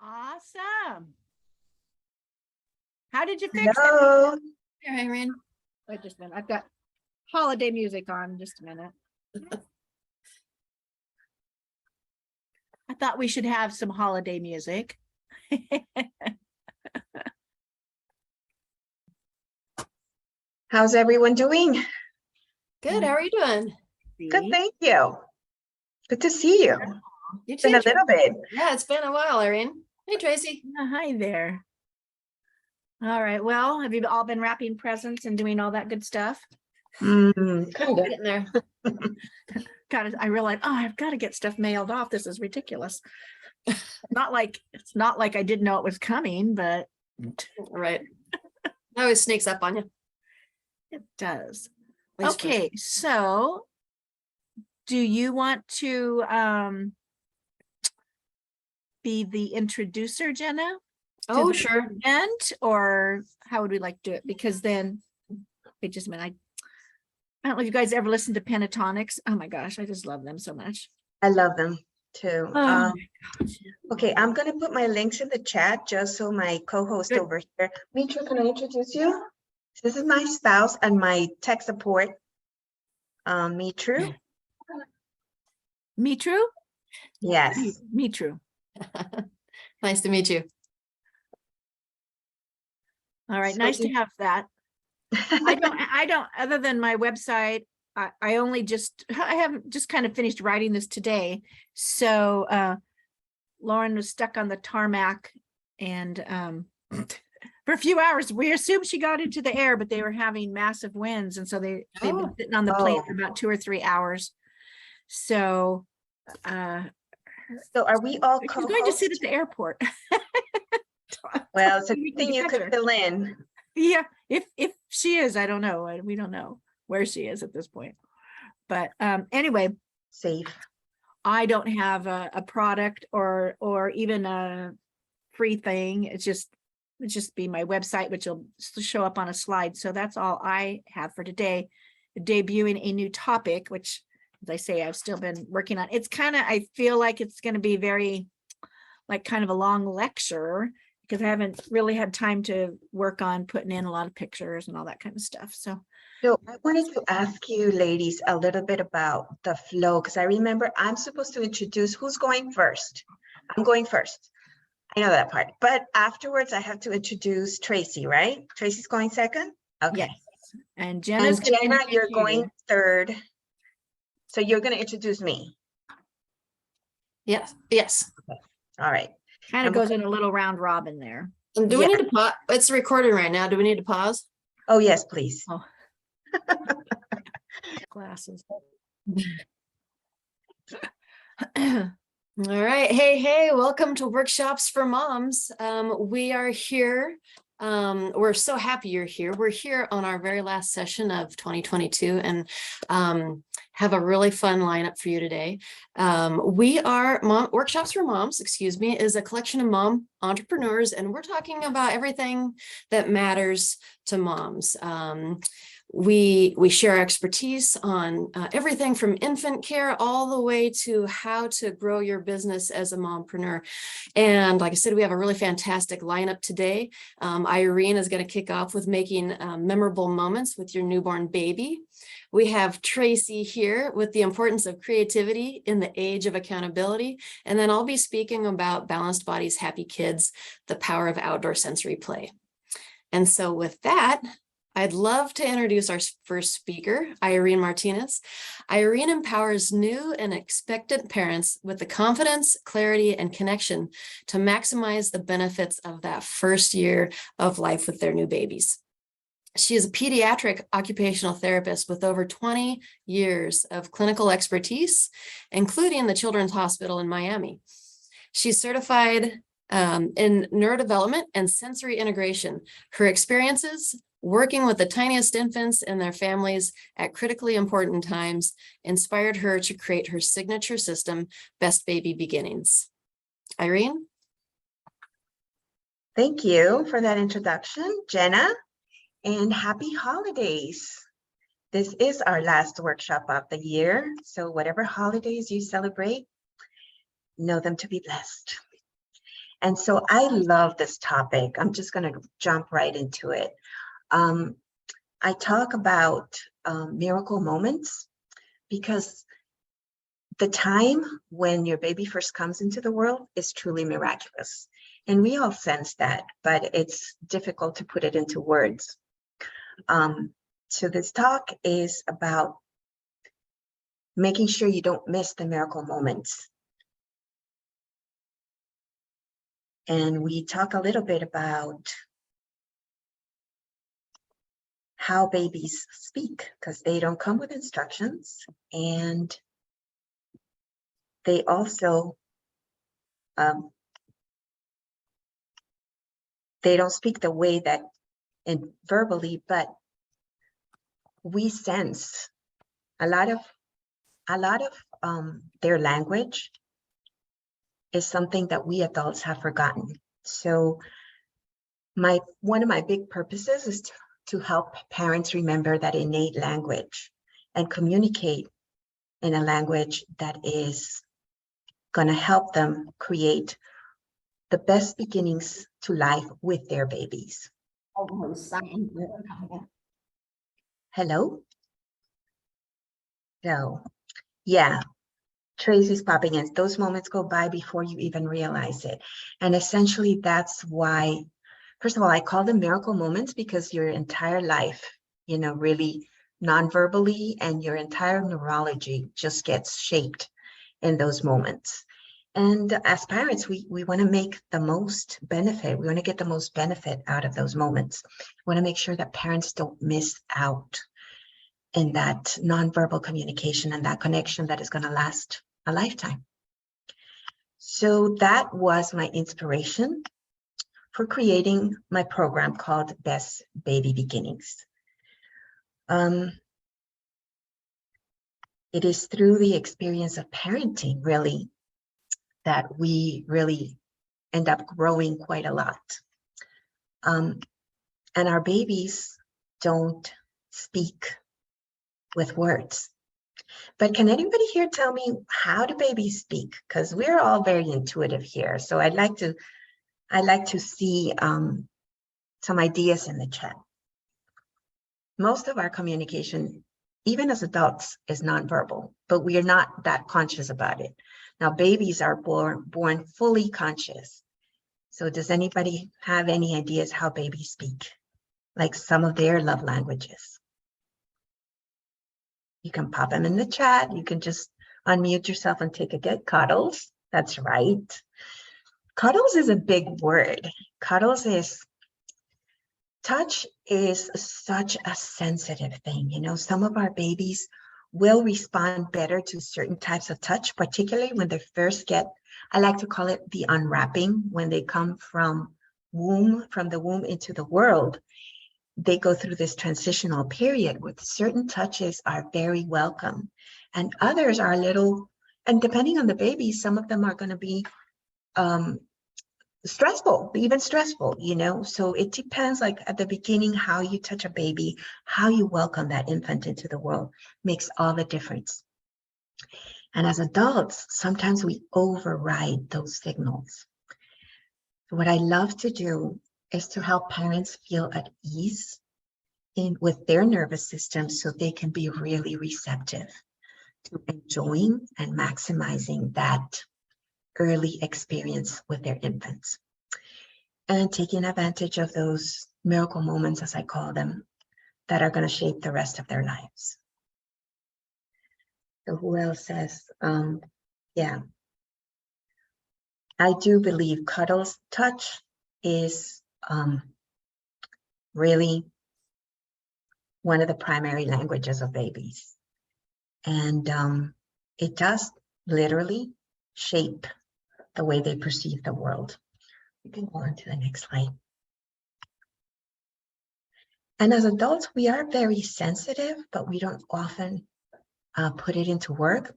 Awesome. How did you fix Hello. it? Here, Irene. Wait just a minute. I've got holiday music on. Just a minute. I thought we should have some holiday music. How's everyone doing? Good. How are you doing? Good, thank you. Good to see you. It's been a little bit. Yeah, it's been a while, Irene. Hey, Tracy. Hi there. All right. Well, have you all been wrapping presents and doing all that good stuff? Getting there. I realized, oh, I've got to get stuff mailed off. This is ridiculous. It's not like I didn't know it was coming, but Right. It always sneaks up on you. it does. Thanks, Okay, so do you want to be the introducer, Jena? Oh, sure. Event, or how would we like to do it? Because then, wait just a minute. I don't know if you guys ever listened to Pentatonics. Oh my gosh, I just love them so much. I love them too. Oh, Okay, I'm gonna put my links in the chat just so my co-host Good. over here. Mitra, can I introduce you? This is my spouse and my tech support. Mitra. Mitru? Yes. Mitru. Nice to meet you. All right, So nice to you- have that. I don't, other than my website, I haven't just kind of finished writing this today. So Lauren was stuck on the tarmac and for a few hours, we assumed she got into the air, but they were having massive winds. And so they've been sitting on the plane for about 2 or 3 hours. So So are we all she's going to sit at co-hosts? the airport. Well, it's a We good can thing you catch could her. fill in. Yeah, if she is, I don't know. We don't know where she is at this point. But anyway, Safe. I don't have a product or even a free thing. It's just be my website, which will show up on a slide. So that's all I have for today. Debuting a new topic, which, as I say, I've still been working on. It's kind of, I feel like it's going to be very, like kind of a long lecture, because I haven't really had time to work on putting in a lot of pictures and all that kind of stuff. So I wanted to ask you ladies a little bit about the flow, because I remember I'm supposed to introduce who's going first. I'm going first. I know that part, but afterwards I have to introduce Tracy, right? Tracy's going second? Okay. yes. And Jena's And gonna Jena, introduce you're you. going third. So you're going to introduce me. Yes. Yes. All right. Kind of goes in a little round robin there. And do we Yeah. need to pause? It's recording right now. Do we need to pause? Oh, yes, please. Oh. Glasses. All right. Hey, welcome to Workshops for Moms. We are here. We're so happy you're here. We're here on our very last session of 2022 and have a really fun lineup for you today. We are Workshops for Moms, is a collection of mom entrepreneurs, and we're talking about everything that matters to moms. We share expertise on everything from infant care all the way to how to grow your business as a mompreneur. And like I said, we have a really fantastic lineup today. Irene is going to kick off with making memorable moments with your newborn baby. We have Tracy here with the importance of creativity in the age of accountability. And then I'll be speaking about Balanced Bodies, Happy Kids, the power of outdoor sensory play. And so with that, I'd love to introduce our first speaker, Irene Martinez. Irene empowers new and expectant parents with the confidence, clarity, and connection to maximize the benefits of that first year of life with their new babies. She is a pediatric occupational therapist with over 20 years of clinical expertise, including the Children's Hospital in Miami. She's certified in neurodevelopment and sensory integration. Her experiences working with the tiniest infants and their families at critically important times inspired her to create her signature system, Best Baby Beginnings. Irene? Thank you for that introduction, Jena, and happy holidays. This is our last workshop of the year, so whatever holidays you celebrate, know them to be blessed. And so I love this topic. I'm just going to jump right into it. I talk about miracle moments because the time when your baby first comes into the world is truly miraculous. And we all sense that, but it's difficult to put it into words. So this talk is about making sure you don't miss the miracle moments. And we talk a little bit about how babies speak, because they don't come with instructions, and they also they don't speak the way that verbally, but we sense a lot of their language is something that we adults have forgotten. So one of my big purposes is to help parents remember that innate language and communicate in a language that is going to help them create the best beginnings to life with their babies. Hello? So, yeah, Tracy's popping in. Those moments go by before you even realize it. And essentially, that's why, first of all, I call them miracle moments because your entire life, really non-verbally, and your entire neurology just gets shaped in those moments. And as parents, we want to make the most benefit. We want to get the most benefit out of those moments. We want to make sure that parents don't miss out in that nonverbal communication and that connection that is going to last a lifetime. So that was my inspiration for creating my program called Best Baby Beginnings. It is through the experience of parenting, really, that we really end up growing quite a lot. And our babies don't speak with words. But can anybody here tell me, how do babies speak? Because we're all very intuitive here. So I'd like to see some ideas in the chat. Most of our communication, even as adults, is nonverbal, but we are not that conscious about it. Now, babies are born fully conscious. So does anybody have any ideas how babies speak? Like some of their love languages? You can pop them in the chat. You can just unmute yourself and take a get. Cuddles, that's right. Cuddles is a big word. Touch is such a sensitive thing. Some of our babies will respond better to certain types of touch, particularly when they first get, I like to call it the unwrapping, when they come from the womb into the world. They go through this transitional period with certain touches are very welcome, and others are a little, and depending on the baby, some of them are going to be stressful. So it depends, like at the beginning, how you touch a baby, how you welcome that infant into the world makes all the difference. And as adults, sometimes we override those signals. What I love to do is to help parents feel at ease with their nervous system so they can be really receptive to enjoying and maximizing that early experience with their infants and taking advantage of those miracle moments, as I call them, that are going to shape the rest of their lives. So who else says, yeah, I do believe touch is really one of the primary languages of babies. And it does literally shape the way they perceive the world. You can go on to the next slide. And as adults, we are very sensitive, but we don't often put it into work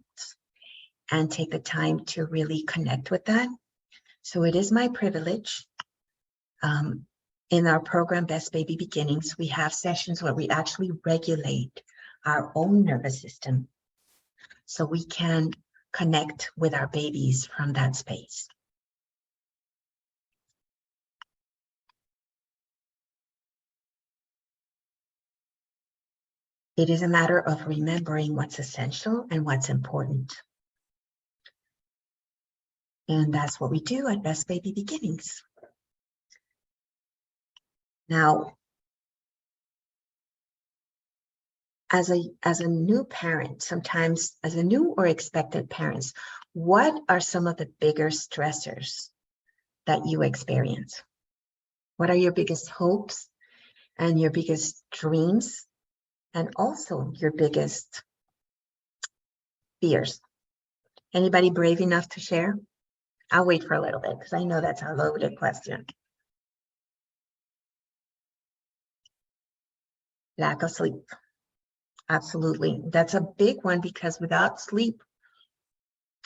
and take the time to really connect with that. So it is my privilege. In our program, Best Baby Beginnings, we have sessions where we actually regulate our own nervous system so we can connect with our babies from that space. It is a matter of remembering what's essential and what's important. And that's what we do at Best Baby Beginnings. Now, as a new parent, sometimes as a new or expectant parents, what are some of the bigger stressors that you experience? What are your biggest hopes and your biggest dreams, and also your biggest fears? Anybody brave enough to share? I'll wait for a little bit because I know that's a loaded question. Lack of sleep. Absolutely. That's a big one because without sleep,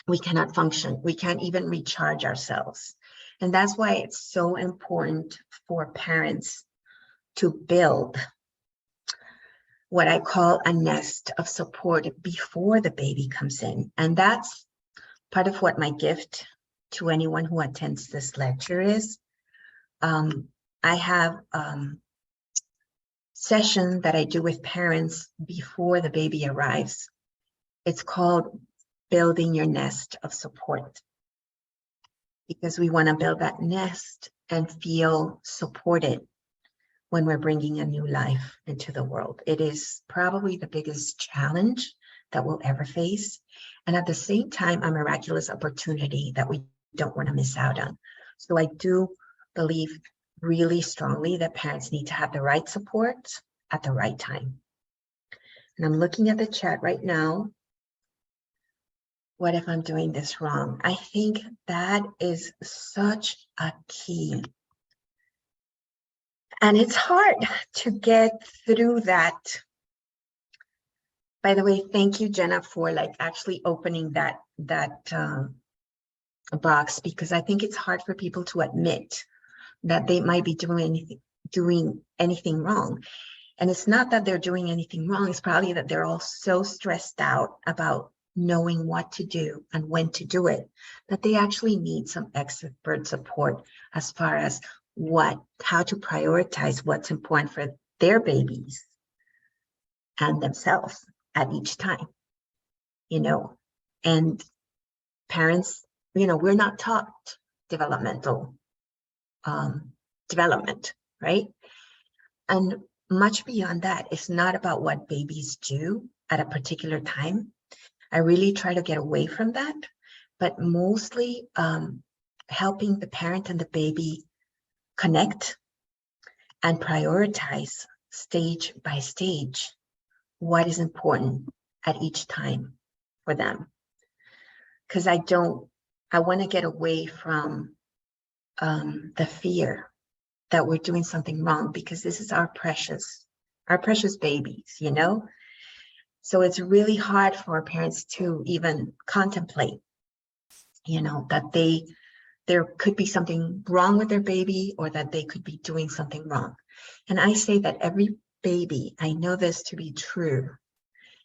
we cannot function. We can't even recharge ourselves. And that's why it's so important for parents to build what I call a nest of support before the baby comes in. And that's part of what my gift to anyone who attends this lecture is. I have session that I do with parents before the baby arrives. It's called Building Your Nest of Support, because we want to build that nest and feel supported when we're bringing a new life into the world. It is probably the biggest challenge that we'll ever face, and at the same time, a miraculous opportunity that we don't want to miss out on. So I do believe really strongly that parents need to have the right support at the right time. And I'm looking at the chat right now. What if I'm doing this wrong? I think that is such a key. And it's hard to get through that. By the way, thank you, Jena, for actually opening that box, because I think it's hard for people to admit that they might be doing anything wrong. And it's not that they're doing anything wrong, it's probably that they're all so stressed out about knowing what to do and when to do it, that they actually need some expert support as far as how to prioritize what's important for their babies and themselves at each time, and parents, we're not taught developmental development, right? And much beyond that, it's not about what babies do at a particular time. I really try to get away from that, but mostly helping the parent and the baby connect and prioritize stage by stage what is important at each time for them. Because I want to get away from the fear that we're doing something wrong, because this is our precious babies, So it's really hard for parents to even contemplate, that there could be something wrong with their baby, or that they could be doing something wrong. And I say that every baby, I know this to be true,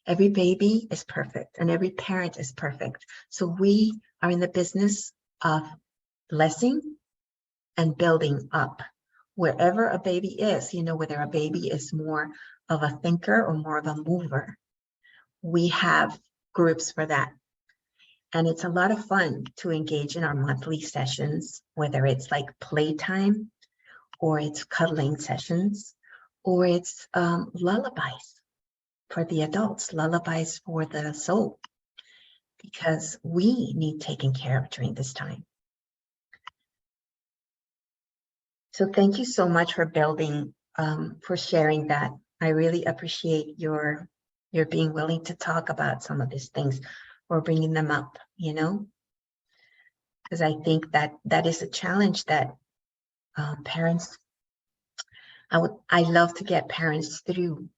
every baby is perfect and every parent is perfect. So we are in the business of blessing and building up. Wherever a baby is, whether a baby is more of a thinker or more of a mover, we have groups for that. And it's a lot of fun to engage in our monthly sessions, whether it's like playtime, or it's cuddling sessions, or it's lullabies for the adults, lullabies for the soul, because we need taken care of during this time. So thank you so much for for sharing that. I really appreciate your being willing to talk about some of these things or bringing them up, because I think that is a challenge that parents, I love to get parents through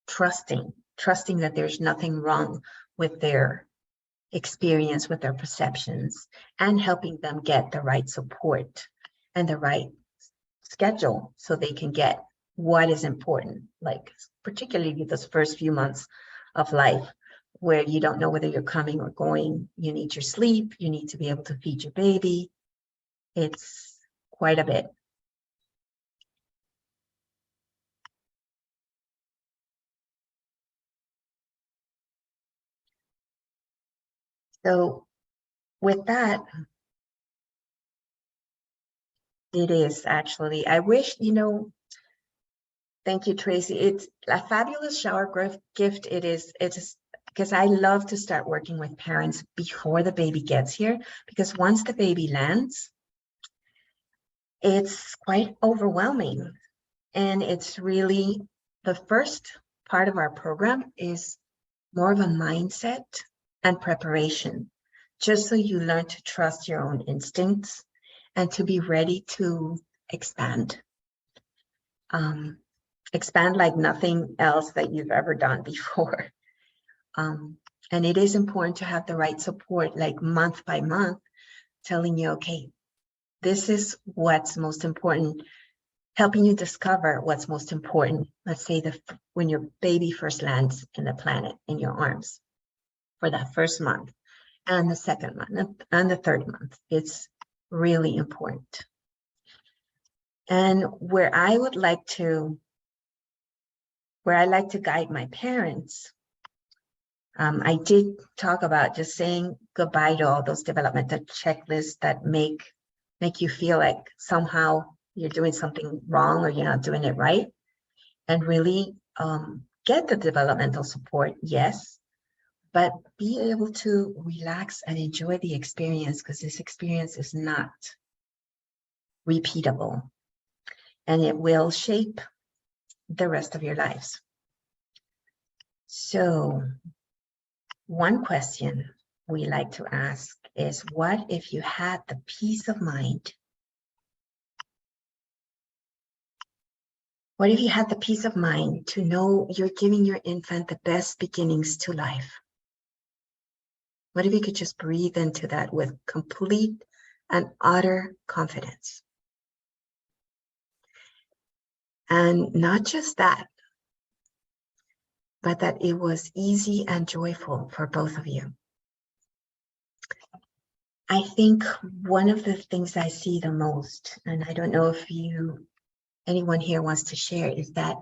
trusting that there's nothing wrong with their experience, with their perceptions, and helping them get the right support and the right schedule so they can get what is important, like particularly those first few months of life where you don't know whether you're coming or going. You need your sleep, you need to be able to feed your baby. It's quite a bit. So with that, it is actually, I wish, thank you, Tracy. It's a fabulous shower gift. It's because I love to start working with parents before the baby gets here, because once the baby lands, it's quite overwhelming. And it's really, the first part of our program is more of a mindset and preparation, just so you learn to trust your own instincts and to be ready to expand. Expand like nothing else that you've ever done before. And it is important to have the right support, like month by month, telling you, okay, this is what's most important, helping you discover what's most important. Let's say when your baby first lands in the planet in your arms for that first month, and the second month, and the third month. It's really important. And where I like to guide my parents, I did talk about just saying goodbye to all those developmental checklists that make you feel like somehow you're doing something wrong or you're not doing it right, and really get the developmental support, yes, but be able to relax and enjoy the experience, because this experience is not repeatable and it will shape the rest of your lives. So one question we like to ask is, what if you had the peace of mind? What if you had the peace of mind to know you're giving your infant the best beginnings to life? What if you could just breathe into that with complete and utter confidence? And not just that, but that it was easy and joyful for both of you. I think one of the things I see the most, and I don't know if anyone here wants to share, is that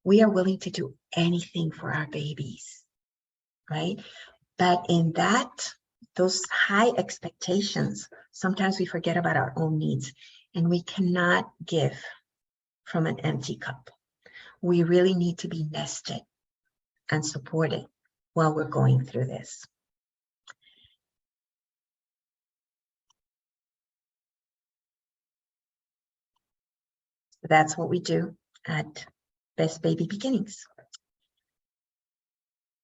we are willing to do anything for our babies, right? But in those high expectations, sometimes we forget about our own needs, and we cannot give from an empty cup. We really need to be nested and supported while we're going through this. That's what we do at Best Baby Beginnings.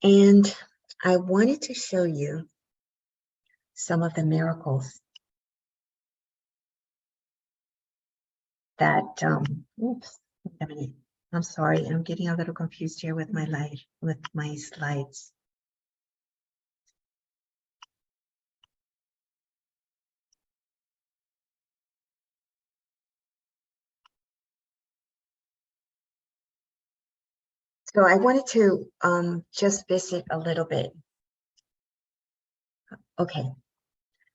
And I wanted to show you some of the miracles that, oops, wait a minute. I'm sorry, I'm getting a little confused here with my slides. So I wanted to just visit a little bit. Okay,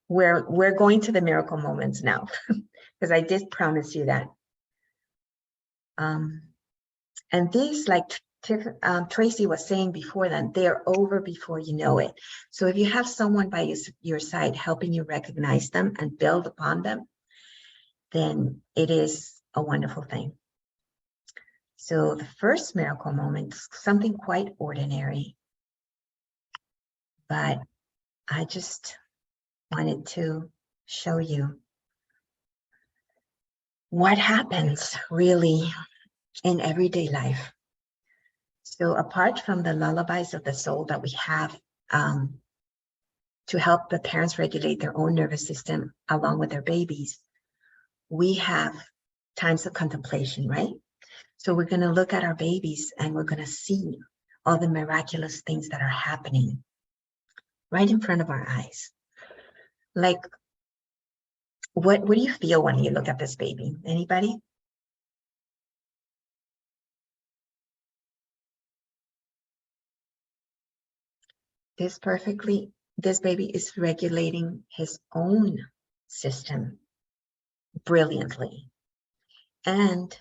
we're going to the miracle moments now, because I did promise you that. And these, like Tracy was saying before, then they're over before you know it. So if you have someone by your side helping you recognize them and build upon them, then it is a wonderful thing. So the first miracle moment is something quite ordinary, but I just wanted to show you what happens really in everyday life. So apart from the lullabies of the soul that we have to help the parents regulate their own nervous system along with their babies, we have times of contemplation, right? So we're going to look at our babies and we're going to see all the miraculous things that are happening right in front of our eyes. Like, what do you feel when you look at this baby? Anybody? This baby is regulating his own system brilliantly. And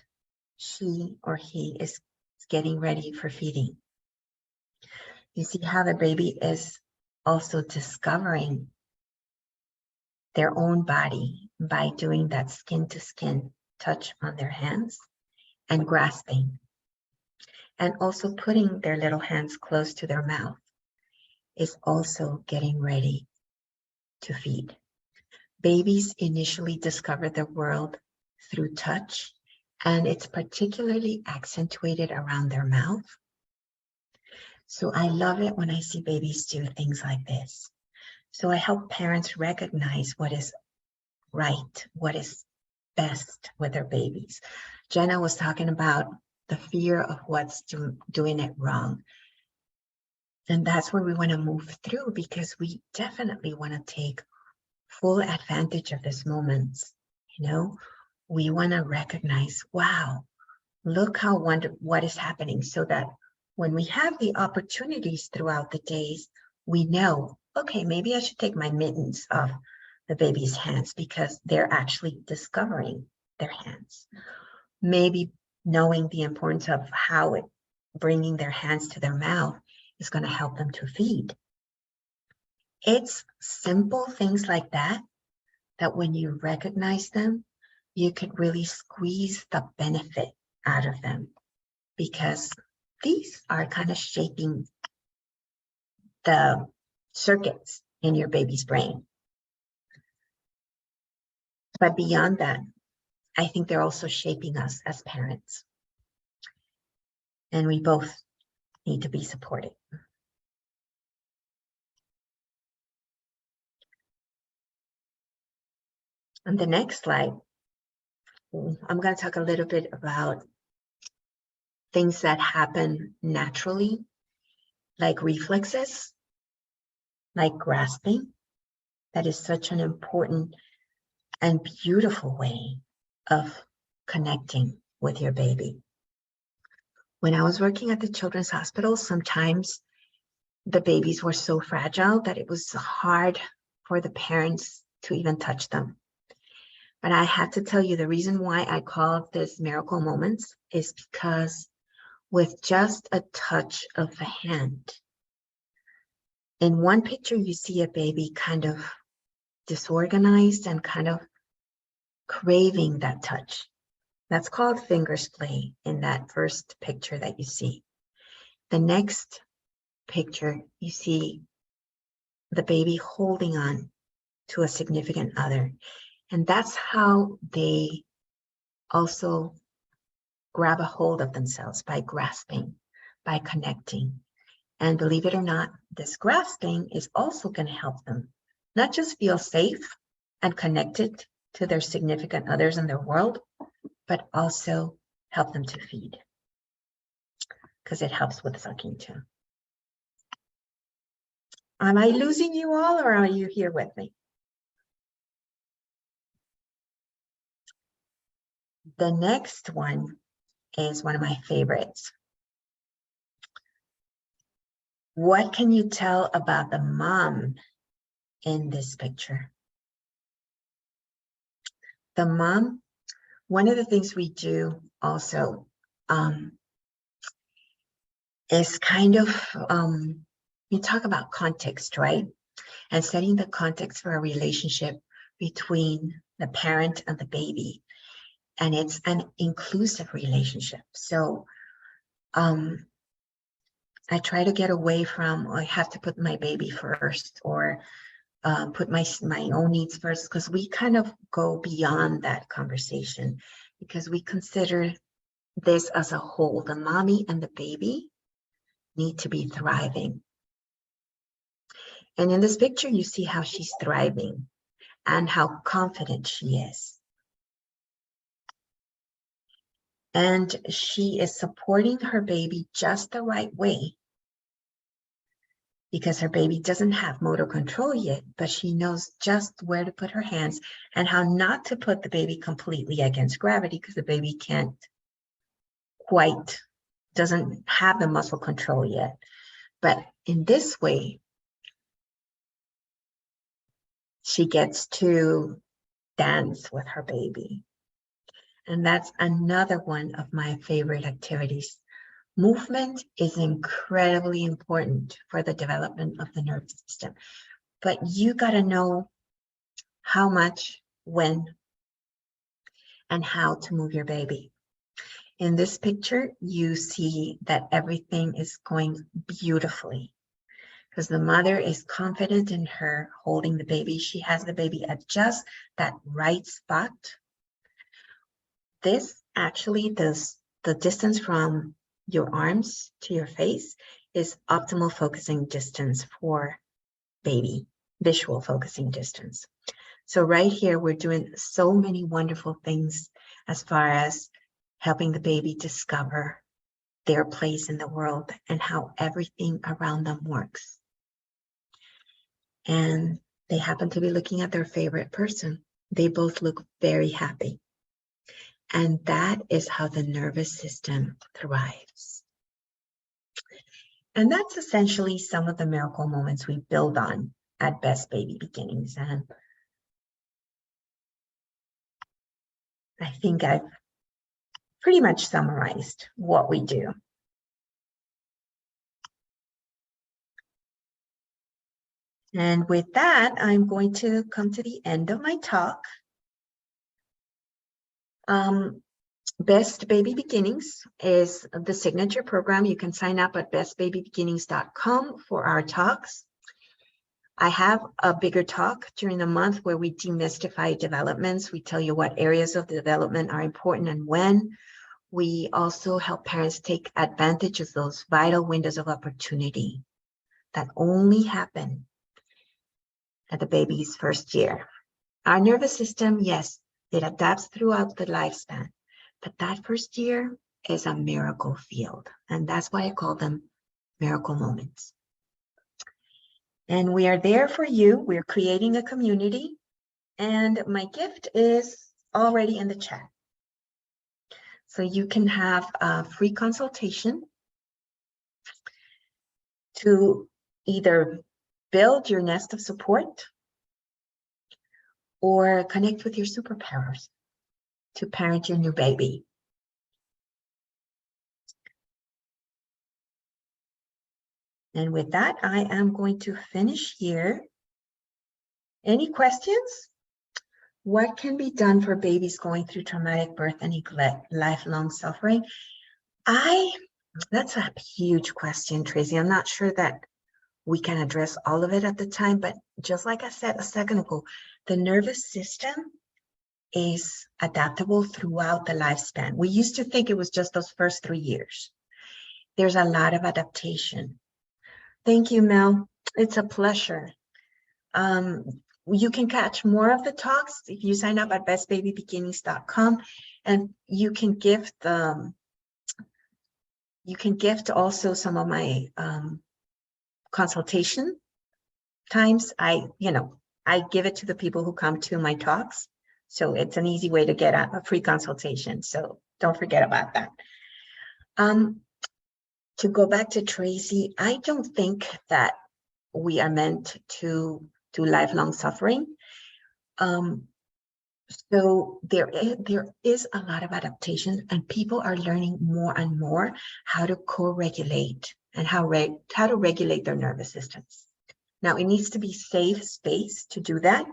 she or he is getting ready for feeding. You see how the baby is also discovering their own body by doing that skin to skin touch on their hands and grasping, and also putting their little hands close to their mouth is also getting ready to feed. Babies initially discover the world through touch, and it's particularly accentuated around their mouth. So I love it when I see babies do things like this. So I help parents recognize what is right, what is best with their babies. Jena was talking about the fear of what's doing it wrong. And that's where we want to move through, because we definitely want to take full advantage of this moment. You know, we want to recognize, wow, look how what is happening, so that when we have the opportunities throughout the days, we know, okay, maybe I should take my mittens off the baby's hands because they're actually discovering their hands. Maybe knowing the importance of how bringing their hands to their mouth is going to help them to feed. It's simple things like that, that when you recognize them, you could really squeeze the benefit out of them, because these are kind of shaping the circuits in your baby's brain. But beyond that, I think they're also shaping us as parents. And we both need to be supported. On the next slide, I'm going to talk a little bit about things that happen naturally, like reflexes, like grasping. That is such an important and beautiful way of connecting with your baby. When I was working at the children's hospital, sometimes the babies were so fragile that it was hard for the parents to even touch them. But I have to tell you, the reason why I call this miracle moments is because with just a touch of the hand, in one picture, you see a baby kind of disorganized and kind of craving that touch. That's called fingers play in that first picture that you see. The next picture, you see the baby holding on to a significant other. And that's how they also grab a hold of themselves, by grasping, by connecting. And believe it or not, this grasping is also going to help them not just feel safe and connected to their significant others in their world, but also help them to feed, because it helps with sucking too. Am I losing you all, or are you here with me? The next one is one of my favorites. What can you tell about the mom in this picture? The mom, one of the things we do also is kind of, you talk about context, right? And setting the context for a relationship between the parent and the baby. And it's an inclusive relationship. So I try to get away from, I have to put my baby first, or put my own needs first, because we kind of go beyond that conversation, because we consider this as a whole. The mommy and the baby need to be thriving. And in this picture, you see how she's thriving and how confident she is. And she is supporting her baby just the right way, because her baby doesn't have motor control yet, but she knows just where to put her hands and how not to put the baby completely against gravity, because the baby can't quite, doesn't have the muscle control yet. But in this way, she gets to dance with her baby. And that's another one of my favorite activities Movement is incredibly important for the development of the nervous system, but you got to know how much, when, and how to move your baby. In this picture, you see that everything is going beautifully because the mother is confident in her holding the baby. She has the baby at just that right spot. This actually, the distance from your arms to your face is optimal focusing distance for baby, visual focusing distance. So right here, we're doing so many wonderful things as far as helping the baby discover their place in the world and how everything around them works. And they happen to be looking at their favorite person. They both look very happy. And that is how the nervous system thrives. And that's essentially some of the miracle moments we build on at Best Baby Beginnings. And I think I've pretty much summarized what we do. And with that, I'm going to come to the end of my talk. Best Baby Beginnings is the signature program. You can sign up at bestbabybeginnings.com for our talks. I have a bigger talk during the month where we demystify developments. We tell you what areas of the development are important and when. We also help parents take advantage of those vital windows of opportunity that only happen at the baby's first year. Our nervous system, yes, it adapts throughout the lifespan, but that first year is a miracle field. And that's why I call them miracle moments. And we are there for you. We're creating a community. And my gift is already in the chat. So you can have a free consultation to either build your nest of support or connect with your superpowers to parent your new baby. And with that, I am going to finish here. Any questions? What can be done for babies going through traumatic birth and neglect, lifelong suffering? That's a huge question, Tracy. I'm not sure that we can address all of it at the time, but just like I said a second ago, the nervous system is adaptable throughout the lifespan. We used to think it was just those first 3 years. There's a lot of adaptation. Thank you, Mel. It's a pleasure. You can catch more of the talks if you sign up at bestbabybeginnings.com, and you can gift also some of my consultation times. I give it to the people who come to my talks. So it's an easy way to get a free consultation. So don't forget about that. To go back to Tracy, I don't think that we are meant to do lifelong suffering. So there is a lot of adaptation, and people are learning more and more how to co-regulate and how to regulate their nervous systems. Now, it needs to be safe space to do that.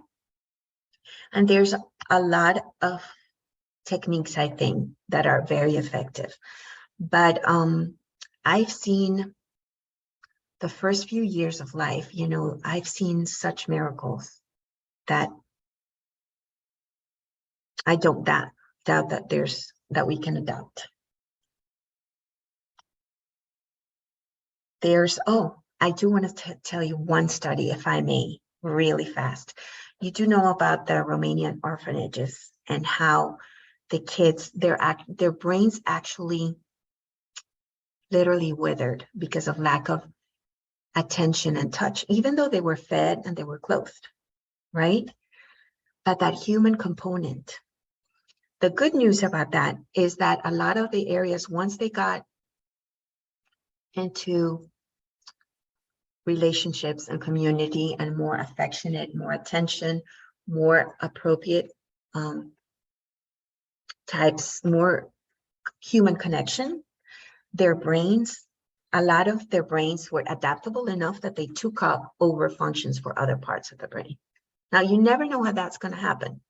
And there's a lot of techniques, I think, that are very effective. But I've seen the first few years of life, I've seen such miracles that I don't doubt that we can adopt. I do want to tell you one study, if I may, really fast. You do know about the Romanian orphanages and how the kids, their brains actually literally withered because of lack of attention and touch, even though they were fed and they were clothed, right? But that human component. The good news about that is that a lot of the areas, once they got into relationships and community and more affectionate, more attention, more appropriate types, more human connection, their brains, a lot of their brains were adaptable enough that they took up over functions for other parts of the brain. Now, you never know how that's going to happen,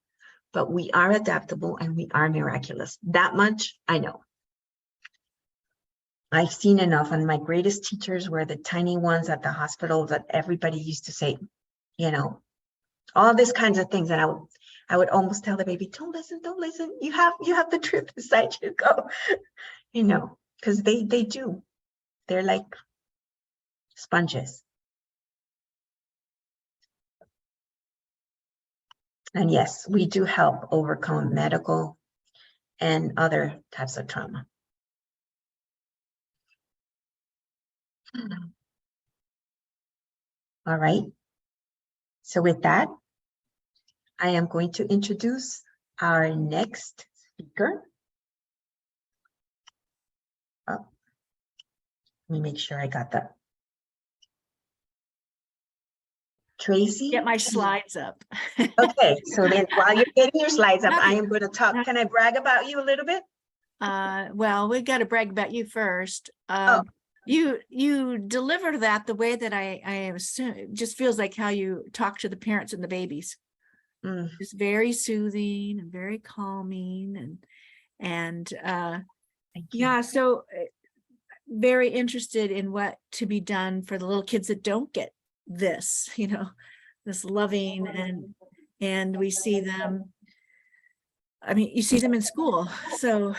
but we are adaptable and we are miraculous. That much I know. I've seen enough, and my greatest teachers were the tiny ones at the hospital that everybody used to say, you know, all these kinds of things. And I would almost tell the baby, don't listen. You have the truth inside you, go, you know, because they do. They're like sponges. And yes, we do help overcome medical and other types of trauma. All right. So with that, I am going to introduce our next speaker. Oh, let me make sure I got that. Tracy. Get my slides up. Okay, so then while you're getting your slides up, I am going to talk. Can I brag about you a little bit? Well, we got to brag about you first. Oh. You deliver that the way that I assume, it just feels like how you talk to the parents and the babies. It's very soothing and very calming, and yeah, so very interested in what to be done for the little kids that don't get this, you know, this loving, and we see them, I mean, you see them in school, so,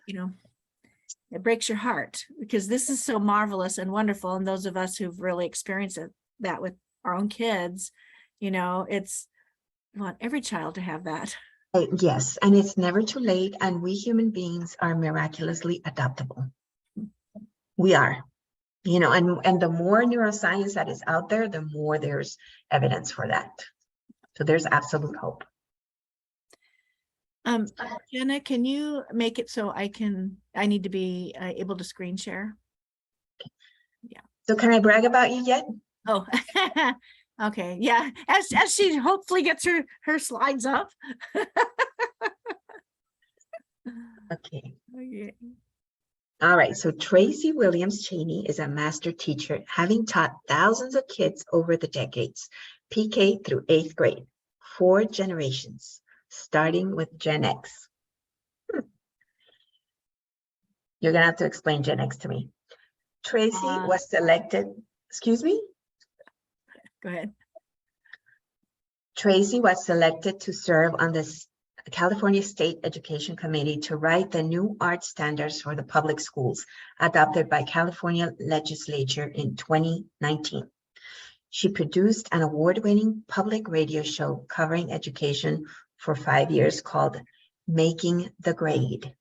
you know, it breaks your heart because this is so marvelous and wonderful. And those of us who've really experienced that with our own kids, you know, we want every child to have that. Yes, and it's never too late. And we human beings are miraculously adaptable. We are, you know, and the more neuroscience that is out there, the more there's evidence for that. So there's absolute hope. Jena, can you make it so I need to be able to screen share? Yeah. So can I brag about you yet? Oh, okay. Yeah. As she hopefully gets her slides up. Okay. Okay. All right. So Tracy Williams Cheney is a master teacher, having taught thousands of kids over the decades, PK through 8th grade, 4 generations, starting with Gen X. You're going to have to explain Gen X to me. Tracy was selected, excuse me? Go ahead. Tracy was selected to serve on the California State Education Committee to write the new art standards for the public schools adopted by California legislature in 2019. She produced an award-winning public radio show covering education for 5 years called Making the Grade.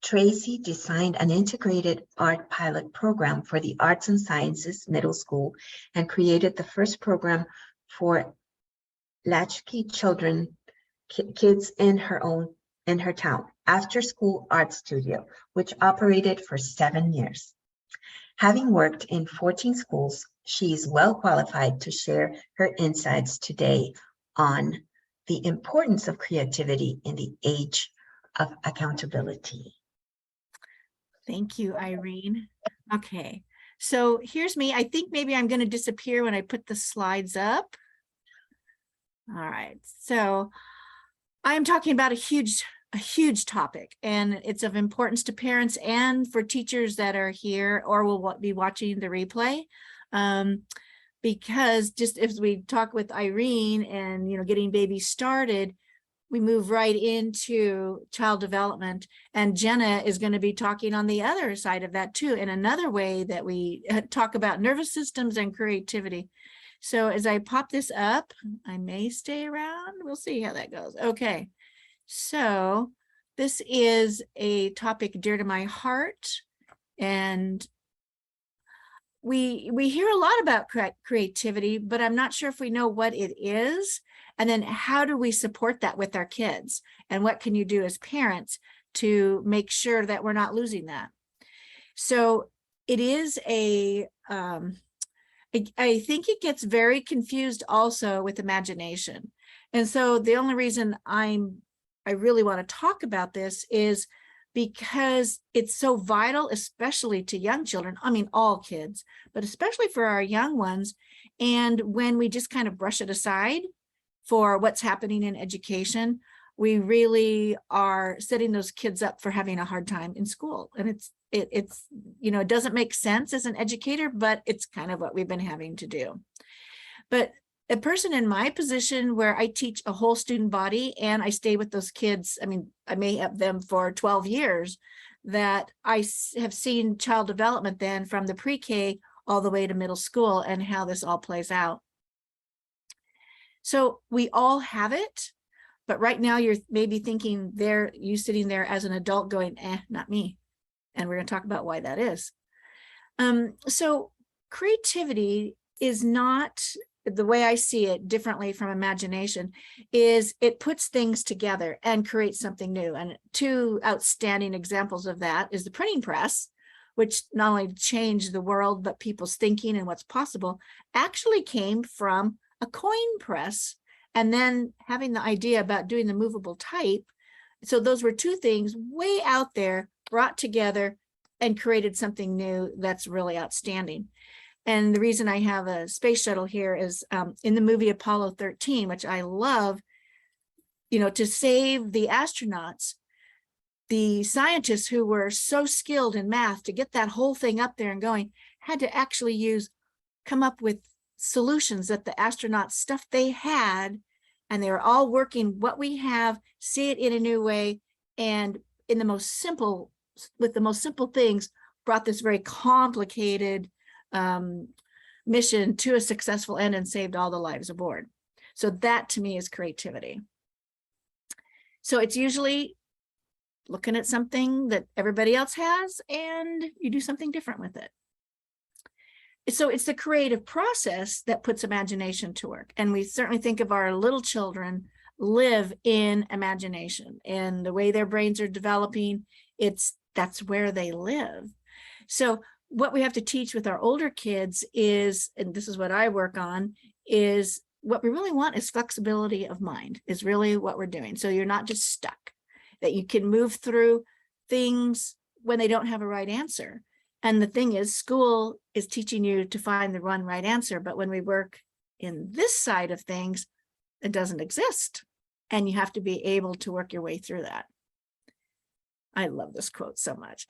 Tracy designed an integrated art pilot program for the Arts and Sciences Middle School and created the first program for latchkey children, kids in her town, After School Art Studio, which operated for 7 years. Having worked in 14 schools, she is well qualified to share her insights today on the importance of creativity in the age of accountability. Thank you, Irene. Okay, so here's me. I think maybe I'm going to disappear when I put the slides up. All right, so I'm talking about a huge topic, and it's of importance to parents and for teachers that are here or will be watching the replay. Because just as we talk with Irene and, you know, getting babies started, we move right into child development, and Jena is going to be talking on the other side of that too, in another way that we talk about nervous systems and creativity. So as I pop this up, I may stay around. We'll see how that goes. Okay. So this is a topic dear to my heart, and we hear a lot about creativity, but I'm not sure if we know what it is. And then how do we support that with our kids? And what can you do as parents to make sure that we're not losing that? So it is I think it gets very confused also with imagination. And so the only reason I really want to talk about this is because it's so vital, especially to young children. I mean, all kids, but especially for our young ones. And when we just kind of brush it aside for what's happening in education, we really are setting those kids up for having a hard time in school. And it's, it doesn't make sense as an educator, but it's kind of what we've been having to do. But a person in my position where I teach a whole student body and I stay with those kids, I mean, I may have them for 12 years, that I have seen child development then from the pre-K all the way to middle school and how this all plays out. So we all have it, but right now you're maybe thinking you sitting there as an adult going, not me. And we're going to talk about why that is. So creativity is not, the way I see it differently from imagination, is it puts things together and creates something new. And two outstanding examples of that is the printing press, which not only changed the world, but people's thinking and what's possible, actually came from a coin press, and then having the idea about doing the movable type. So those were two things way out there, brought together and created something new that's really outstanding. And the reason I have a space shuttle here is in the movie Apollo 13, which I love, to save the astronauts, the scientists who were so skilled in math to get that whole thing up there and going, had to actually come up with solutions that the astronauts stuff they had, and they were all working what we have, see it in a new way, and with the most simple things, brought this very complicated mission to a successful end and saved all the lives aboard. So that to me is creativity. So it's usually looking at something that everybody else has and you do something different with it. So it's the creative process that puts imagination to work. And we certainly think of our little children live in imagination, and the way their brains are developing, that's where they live. So what we have to teach with our older kids is, and this is what I work on, is what we really want is flexibility of mind, is really what we're doing. So you're not just stuck, that you can move through things when they don't have a right answer. And the thing is, school is teaching you to find the one right answer. But when we work in this side of things, it doesn't exist. And you have to be able to work your way through that. I love this quote so much.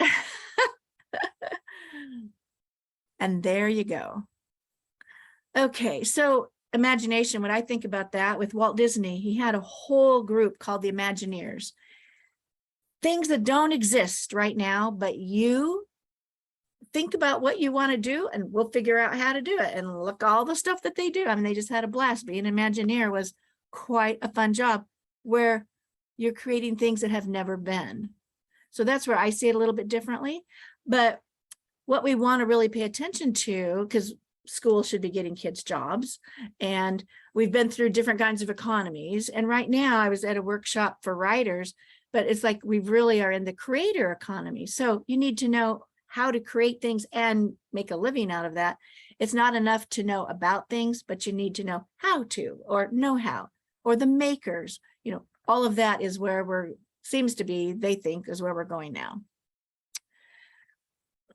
And there you go. Okay, so imagination, when I think about that with Walt Disney, he had a whole group called the Imagineers. Things that don't exist right now, but you think about what you want to do and we'll figure out how to do it. And look, all the stuff that they do. I mean, they just had a blast. Being an Imagineer was quite a fun job where you're creating things that have never been. So that's where I see it a little bit differently. But what we want to really pay attention to, because school should be getting kids jobs, and we've been through different kinds of economies. And right now I was at a workshop for writers, but it's like we really are in the creator economy. So you need to know how to create things and make a living out of that. It's not enough to know about things, but you need to know how to, or know how, or the makers, all of that is where seems to be, they think, is where we're going now.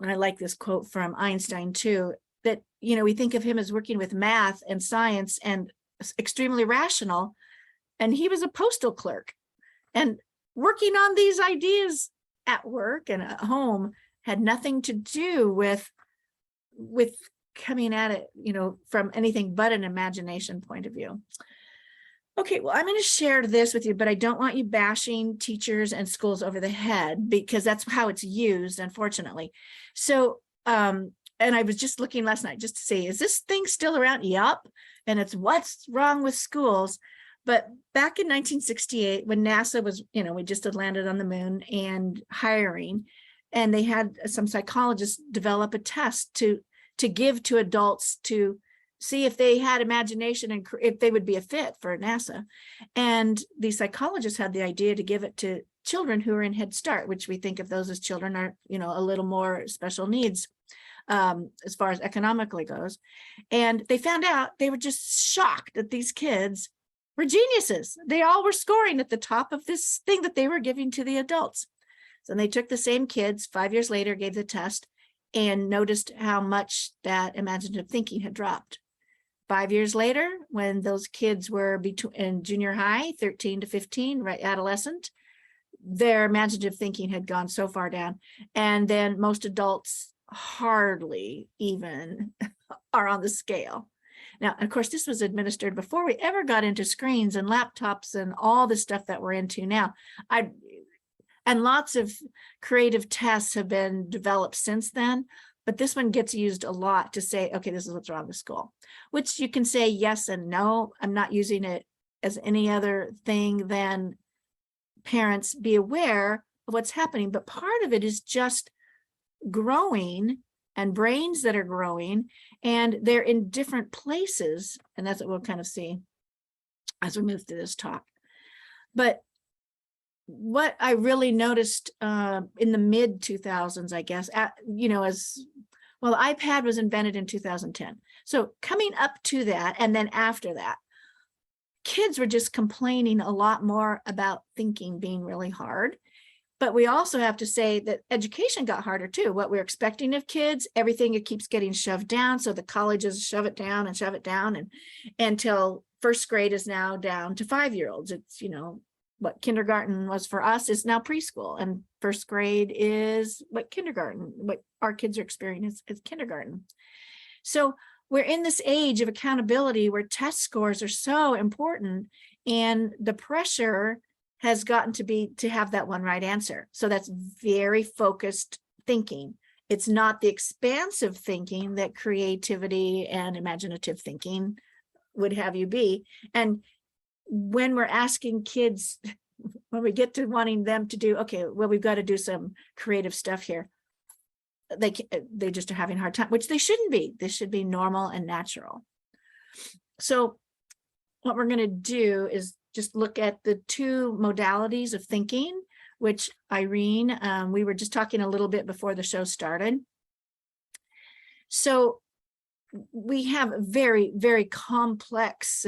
And I like this quote from Einstein too, that, we think of him as working with math and science and extremely rational. And he was a postal clerk, and working on these ideas at work and at home had nothing to do with coming at it, from anything but an imagination point of view. Okay, well, I'm going to share this with you, but I don't want you bashing teachers and schools over the head, because that's how it's used, unfortunately. So, and I was just looking last night just to see, is this thing still around? Yup. And it's what's wrong with schools. But back in 1968, when NASA was, we just had landed on the moon and hiring, and they had some psychologists develop a test to give to adults to see if they had imagination and if they would be a fit for NASA. And the psychologists had the idea to give it to children who are in Head Start, which we think of those as children are, a little more special needs as far as economically goes. And they found out, they were just shocked that these kids were geniuses. They all were scoring at the top of this thing that they were giving to the adults. So they took the same kids 5 years later, gave the test, and noticed how much that imaginative thinking had dropped. 5 years later, when those kids were in junior high, 13 to 15, right, adolescent, their imaginative thinking had gone so far down. And then most adults hardly even are on the scale. Now, of course, this was administered before we ever got into screens and laptops and all the stuff that we're into now. And lots of creative tests have been developed since then, but this one gets used a lot to say, okay, this is what's wrong with school, which you can say yes and no. I'm not using it as any other thing than parents be aware of what's happening, but part of it is just growing and brains that are growing, and they're in different places. And that's what we'll kind of see as we move through this talk. But what I really noticed in the mid 2000s, I guess, as well, the iPad was invented in 2010. So coming up to that, and then after that, kids were just complaining a lot more about thinking being really hard. But we also have to say that education got harder too. What we're expecting of kids, everything, it keeps getting shoved down. So the colleges shove it down, and until first grade is now down to 5-year-olds. It's, what kindergarten was for us is now preschool, and first grade is what our kids are experiencing is kindergarten. So we're in this age of accountability where test scores are so important, and the pressure has gotten to have that one right answer. So that's very focused thinking. It's not the expansive thinking that creativity and imaginative thinking would have you be. And when we're asking kids, when we get to wanting them to do, okay, well, we've got to do some creative stuff here, they just are having a hard time, which they shouldn't be. This should be normal and natural. So what we're going to do is just look at the two modalities of thinking, which Irene, we were just talking a little bit before the show started. So we have very, very complex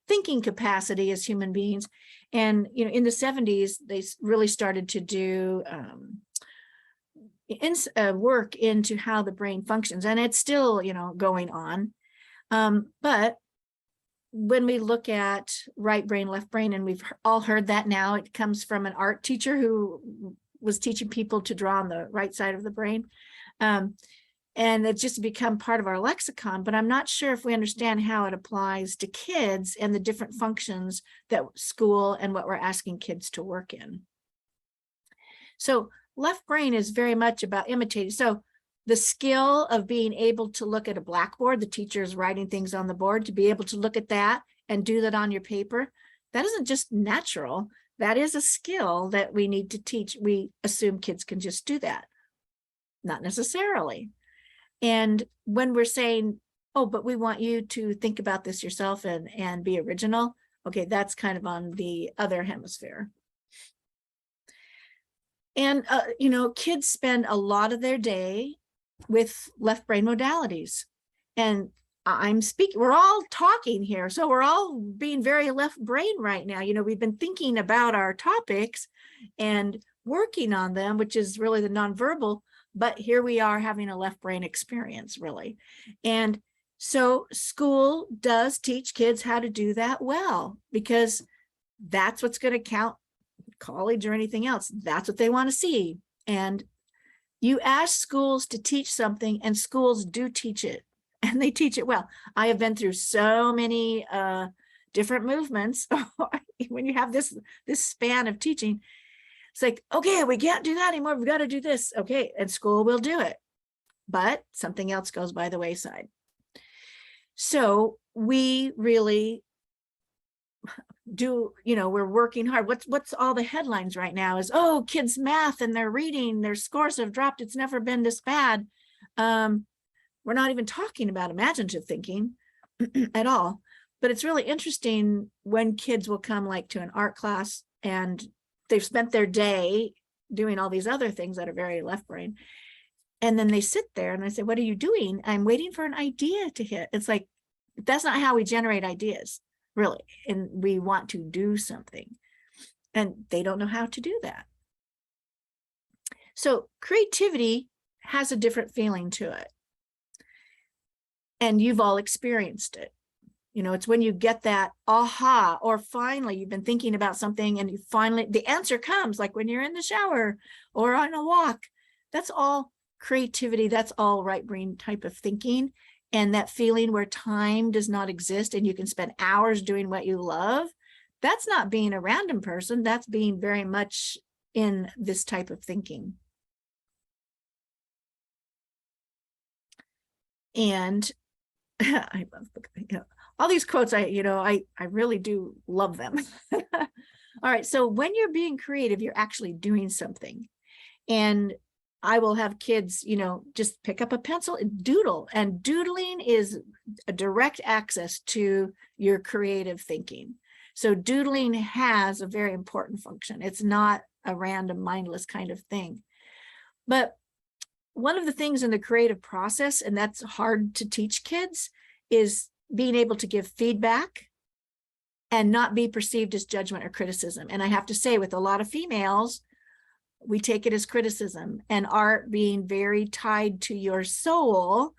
thinking capacity as human beings. And, in the 70s, they really started to do work into how the brain functions. And it's still, going on. But when we look at right brain, left brain, and we've all heard that now, it comes from an art teacher who was teaching people to draw on the right side of the brain. And it's just become part of our lexicon, but I'm not sure if we understand how it applies to kids and the different functions that school and what we're asking kids to work in. So left brain is very much about imitating. So the skill of being able to look at a blackboard, the teacher's writing things on the board, to be able to look at that and do that on your paper, that isn't just natural. That is a skill that we need to teach. We assume kids can just do that. Not necessarily. And when we're saying, oh, but we want you to think about this yourself and be original, okay, that's kind of on the other hemisphere. And, kids spend a lot of their day with left brain modalities. And I'm speaking, we're all talking here. So we're all being very left brain right now. We've been thinking about our topics and working on them, which is really the nonverbal, but here we are having a left brain experience, really. And so school does teach kids how to do that well, because that's what's going to count, college or anything else. That's what they want to see. And you ask schools to teach something, and schools do teach it, and they teach it well. I have been through so many different movements. When you have this span of teaching, it's like, okay, we can't do that anymore. We've got to do this. Okay, and school will do it, but something else goes by the wayside. So we really do, we're working hard. What's all the headlines right now is, oh, kids math and their reading, their scores have dropped. It's never been this bad. We're not even talking about imaginative thinking at all. But it's really interesting when kids will come to an art class and they've spent their day doing all these other things that are very left brain. And then they sit there and I say, what are you doing? I'm waiting for an idea to hit. It's like, that's not how we generate ideas, really. And we want to do something. And they don't know how to do that. So creativity has a different feeling to it. And you've all experienced it. You know, it's when you get that aha, or finally you've been thinking about something and you finally, the answer comes, like when you're in the shower or on a walk. That's all creativity. That's all right brain type of thinking. And that feeling where time does not exist and you can spend hours doing what you love. That's not being a random person. That's being very much in this type of thinking. And I love, all these quotes, I really do love them. All right. So when you're being creative, you're actually doing something. And I will have kids, just pick up a pencil and doodle. And doodling is a direct access to your creative thinking. So doodling has a very important function. It's not a random, mindless kind of thing. But one of the things in the creative process, and that's hard to teach kids, is being able to give feedback and not be perceived as judgment or criticism. And I have to say, with a lot of females, we take it as criticism, and art being very tied to your soul.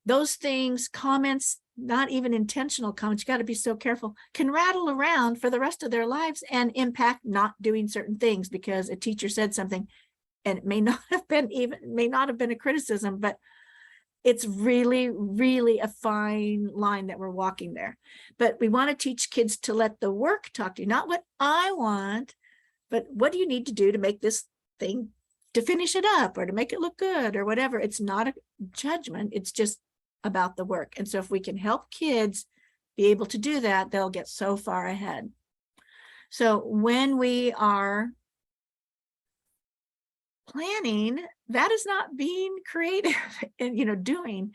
Those things, comments, not even intentional comments, you got to be so careful, can rattle around for the rest of their lives and impact not doing certain things because a teacher said something, and it may not have been a criticism, but it's really, really a fine line that we're walking there. But we want to teach kids to let the work talk to you, not what I want, but what do you need to do to make this thing, to finish it up or to make it look good or whatever. It's not a judgment. It's just about the work. And so if we can help kids be able to do that, they'll get so far ahead. So when we are planning, that is not being creative and, doing.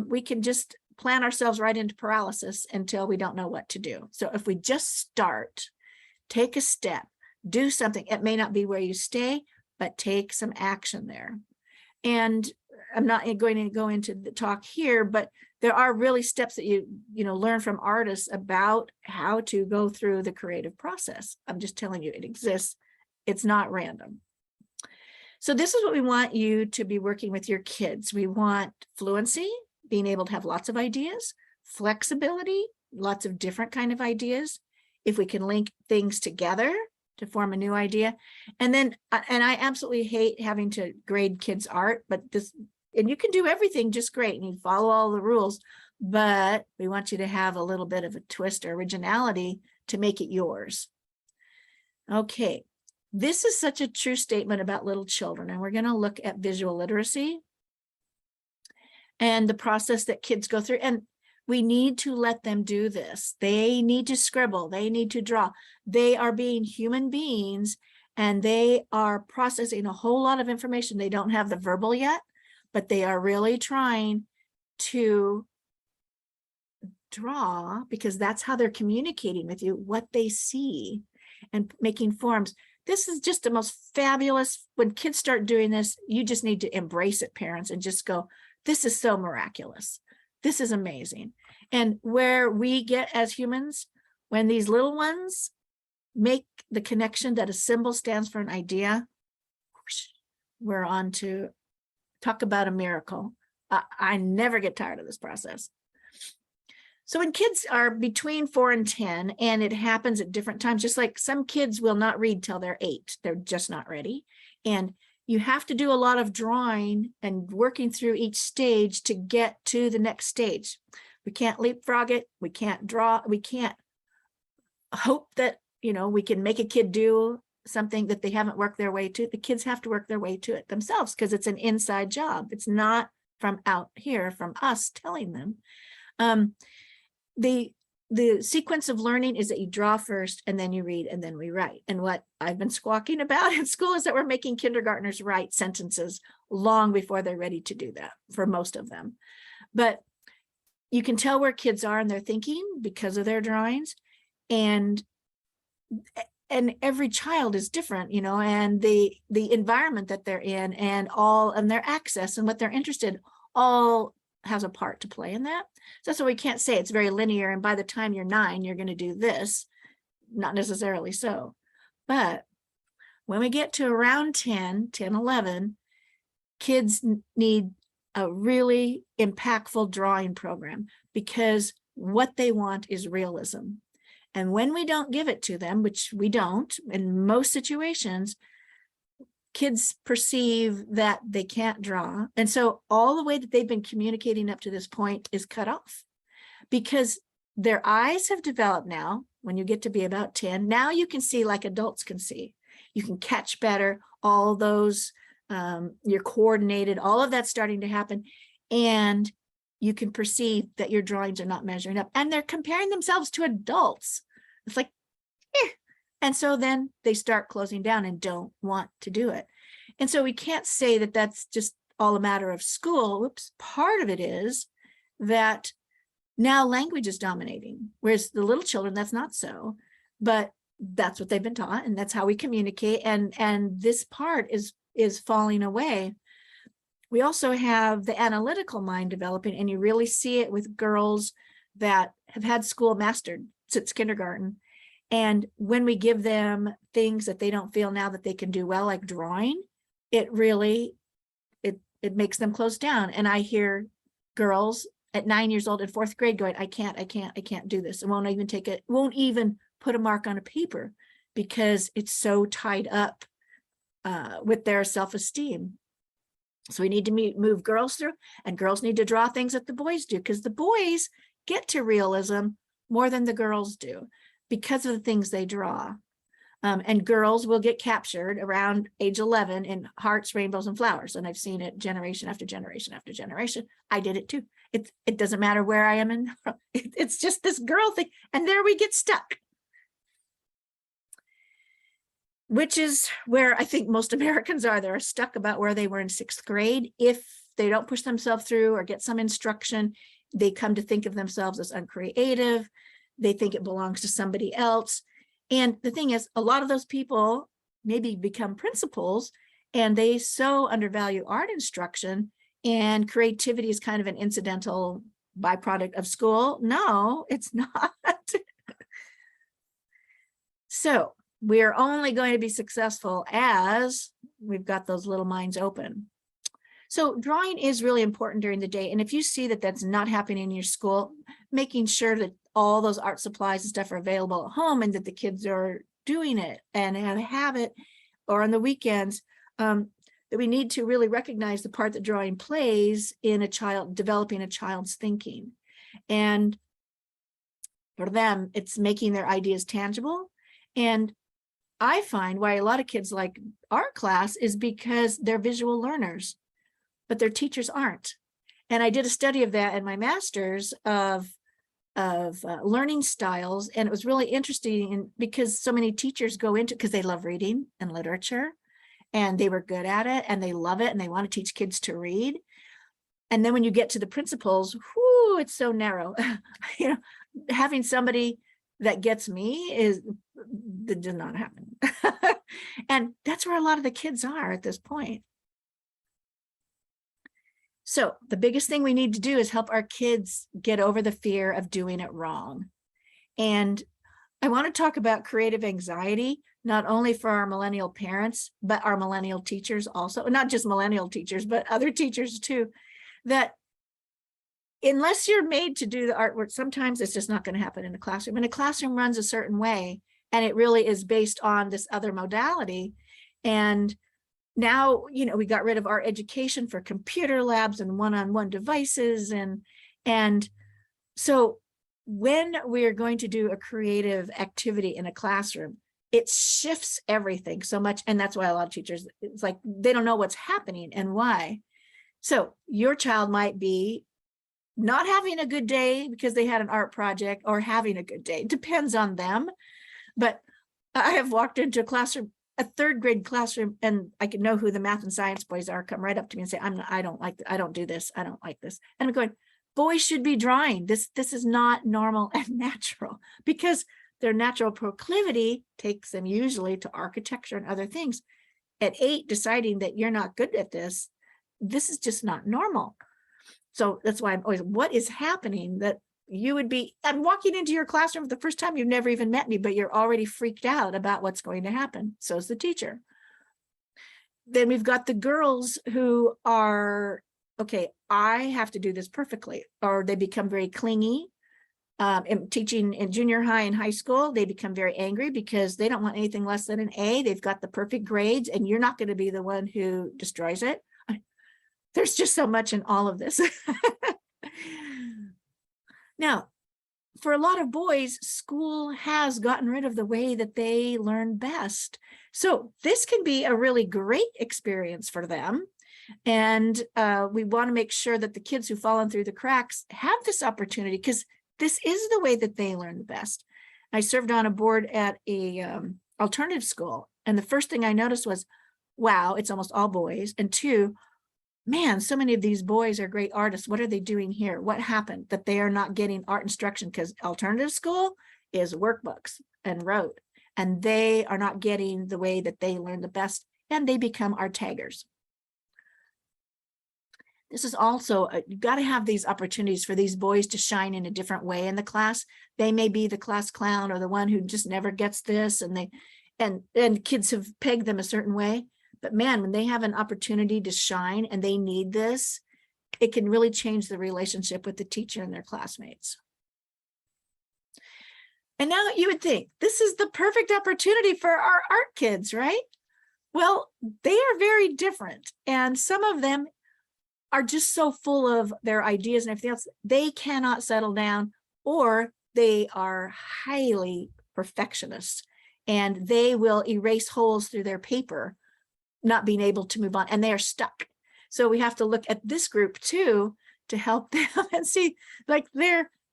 We can just plan ourselves right into paralysis until we don't know what to do. So if we just start, take a step, do something, it may not be where you stay, but take some action there. And I'm not going to go into the talk here, but there are really steps that you learn from artists about how to go through the creative process. I'm just telling you, it exists. It's not random. So this is what we want you to be working with your kids. We want fluency, being able to have lots of ideas, flexibility, lots of different kind of ideas. If we can link things together to form a new idea. And then, and I absolutely hate having to grade kids' art, but and you can do everything just great and you follow all the rules, but we want you to have a little bit of a twist or originality to make it yours. Okay. This is such a true statement about little children, and we're going to look at visual literacy and the process that kids go through. And we need to let them do this. They need to scribble. They need to draw. They are being human beings, and they are processing a whole lot of information. They don't have the verbal yet, but they are really trying to draw because that's how they're communicating with you, what they see and making forms. This is just the most fabulous. When kids start doing this, you just need to embrace it, parents, and just go, this is so miraculous. This is amazing. And where we get as humans, when these little ones make the connection that a symbol stands for an idea, we're on to talk about a miracle. I never get tired of this process. So when kids are between 4 and 10, and it happens at different times, just like some kids will not read till they're 8, they're just not ready. And you have to do a lot of drawing and working through each stage to get to the next stage. We can't leapfrog it. We can't draw. We can't hope that, we can make a kid do something that they haven't worked their way to. The kids have to work their way to it themselves because it's an inside job. It's not from out here, from us telling them. The sequence of learning is that you draw first and then you read and then we write. And what I've been squawking about in school is that we're making kindergartners write sentences long before they're ready to do that for most of them. But you can tell where kids are in their thinking because of their drawings. And every child is different, and the environment that they're in and their access and what they're interested in all has a part to play in that. So that's why we can't say it's very linear. And by the time you're 9, you're going to do this. Not necessarily so. But When we get to around 10, 11, kids need a really impactful drawing program because what they want is realism. And when we don't give it to them, which we don't in most situations, kids perceive that they can't draw. And so all the way that they've been communicating up to this point is cut off because their eyes have developed now. When you get to be about 10, now you can see like adults can see. You can catch better, all those, you're coordinated, all of that's starting to happen. And you can perceive that your drawings are not measuring up and they're comparing themselves to adults. It's like, eh. And so then they start closing down and don't want to do it. And so we can't say that that's just all a matter of school. Oops, part of it is that now language is dominating, whereas the little children, that's not so, but that's what they've been taught and that's how we communicate. And this part is falling away. We also have the analytical mind developing, and you really see it with girls that have had school mastered since kindergarten. And when we give them things that they don't feel now that they can do well, like drawing, it really, it makes them close down. And I hear girls at 9 years old in 4th grade going, I can't do this. It won't even take it, won't even put a mark on a paper because it's so tied up with their self-esteem. So we need to move girls through, and girls need to draw things that the boys do, because the boys get to realism more than the girls do because of the things they draw. And girls will get captured around age 11 in hearts, rainbows, and flowers. And I've seen it generation after generation after generation. I did it too. It doesn't matter where I am in, it's just this girl thing. And there we get stuck. Which is where I think most Americans are. They're stuck about where they were in 6th grade. If they don't push themselves through or get some instruction, they come to think of themselves as uncreative. They think it belongs to somebody else. And the thing is, a lot of those people maybe become principals and they so undervalue art instruction, and creativity is kind of an incidental byproduct of school. No, it's not. So we're only going to be successful as we've got those little minds open. So drawing is really important during the day. And if you see that that's not happening in your school, making sure that all those art supplies and stuff are available at home and that the kids are doing it and have it, or on the weekends, that we need to really recognize the part that drawing plays in a child, developing a child's thinking. And for them, it's making their ideas tangible. And I find why a lot of kids like art class is because they're visual learners, but their teachers aren't. And I did a study of that in my master's of learning styles. And it was really interesting because so many teachers go into, because they love reading and literature and they were good at it and they love it and they want to teach kids to read. And then when you get to the principals, whoo, it's so narrow. You know, having somebody that gets me that did not happen. And that's where a lot of the kids are at this point. So the biggest thing we need to do is help our kids get over the fear of doing it wrong. And I want to talk about creative anxiety, not only for our millennial parents, but our millennial teachers also, not just millennial teachers, but other teachers too, that unless you're made to do the artwork, sometimes it's just not going to happen in a classroom. And a classroom runs a certain way, and it really is based on this other modality. And now, you know, we got rid of our education for computer labs and one-on-one devices. And so when we're going to do a creative activity in a classroom, it shifts everything so much. And that's why a lot of teachers, it's like, they don't know what's happening and why. So your child might be not having a good day because they had an art project, or having a good day. It depends on them. But I have walked into a classroom, a 3rd grade classroom, and I can know who the math and science boys are, come right up to me and say, I don't do this. I don't like this. And I'm going, boys should be drawing. This is not normal and natural, because their natural proclivity takes them usually to architecture and other things. At 8, deciding that you're not good at this is just not normal. So that's why I'm always, what is happening that you would be, I'm walking into your classroom for the first time, you've never even met me, but you're already freaked out about what's going to happen. So is the teacher. then we've got the girls who are, okay, I have to do this perfectly, or they become very clingy. In teaching in junior high and high school, they become very angry because they don't want anything less than an A. They've got the perfect grades, and you're not going to be the one who destroys it. There's just so much in all of this. Now, for a lot of boys, school has gotten rid of the way that they learn best. So this can be a really great experience for them. And we want to make sure that the kids who've fallen through the cracks have this opportunity, because this is the way that they learn the best. I served on a board at a alternative school, and the first thing I noticed was, wow, it's almost all boys. And two, man, so many of these boys are great artists. What are they doing here? What happened that they are not getting art instruction? Because alternative school is workbooks and rote, and they are not getting the way that they learn the best, and they become art taggers. This is also, you've got to have these opportunities for these boys to shine in a different way in the class. They may be the class clown or the one who just never gets this, and kids have pegged them a certain way. But man, when they have an opportunity to shine and they need this, it can really change the relationship with the teacher and their classmates. And now you would think this is the perfect opportunity for our art kids, right? Well, they are very different. And some of them are just so full of their ideas and everything else, they cannot settle down, or they are highly perfectionists and they will erase holes through their paper, not being able to move on, and they are stuck. So we have to look at this group too to help them and see, like,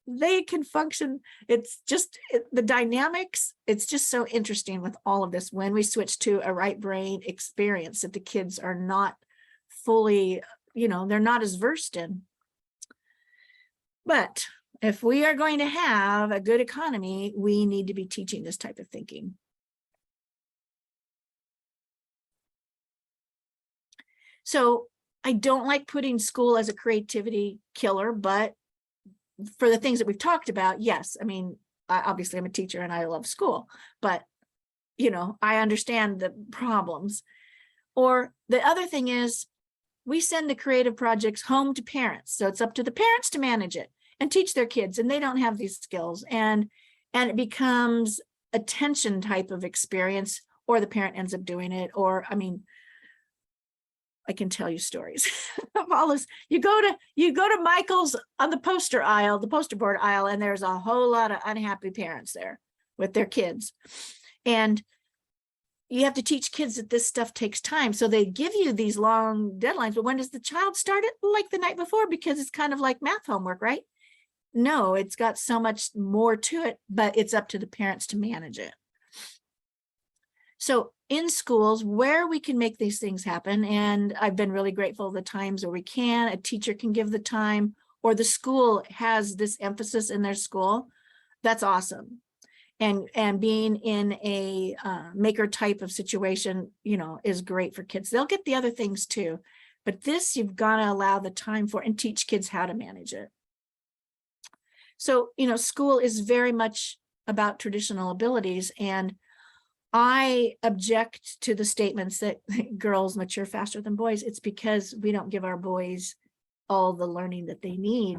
they can function. It's just the dynamics. It's just so interesting with all of this when we switch to a right brain experience that the kids are not fully, they're not as versed in. But if we are going to have a good economy, we need to be teaching this type of thinking. So I don't like putting school as a creativity killer, but for the things that we've talked about, yes. I mean, obviously I'm a teacher and I love school, but I understand the problems. Or the other thing is, we send the creative projects home to parents. So it's up to the parents to manage it and teach their kids, and they don't have these skills. And it becomes a tension type of experience, or the parent ends up doing it. Or, I mean, I can tell you stories of all this. You go to Michael's on the poster board aisle, and there's a whole lot of unhappy parents there with their kids. And you have to teach kids that this stuff takes time. So they give you these long deadlines, but when does the child start it? Like the night before, because it's kind of like math homework, right? No, it's got so much more to it, but it's up to the parents to manage it. So in schools where we can make these things happen, and I've been really grateful the times where we can, a teacher can give the time, or the school has this emphasis in their school, that's awesome. And being in a maker type of situation, is great for kids. They'll get the other things too, but this you've got to allow the time for and teach kids how to manage it. So, school is very much about traditional abilities, and I object to the statements that girls mature faster than boys. It's because we don't give our boys all the learning that they need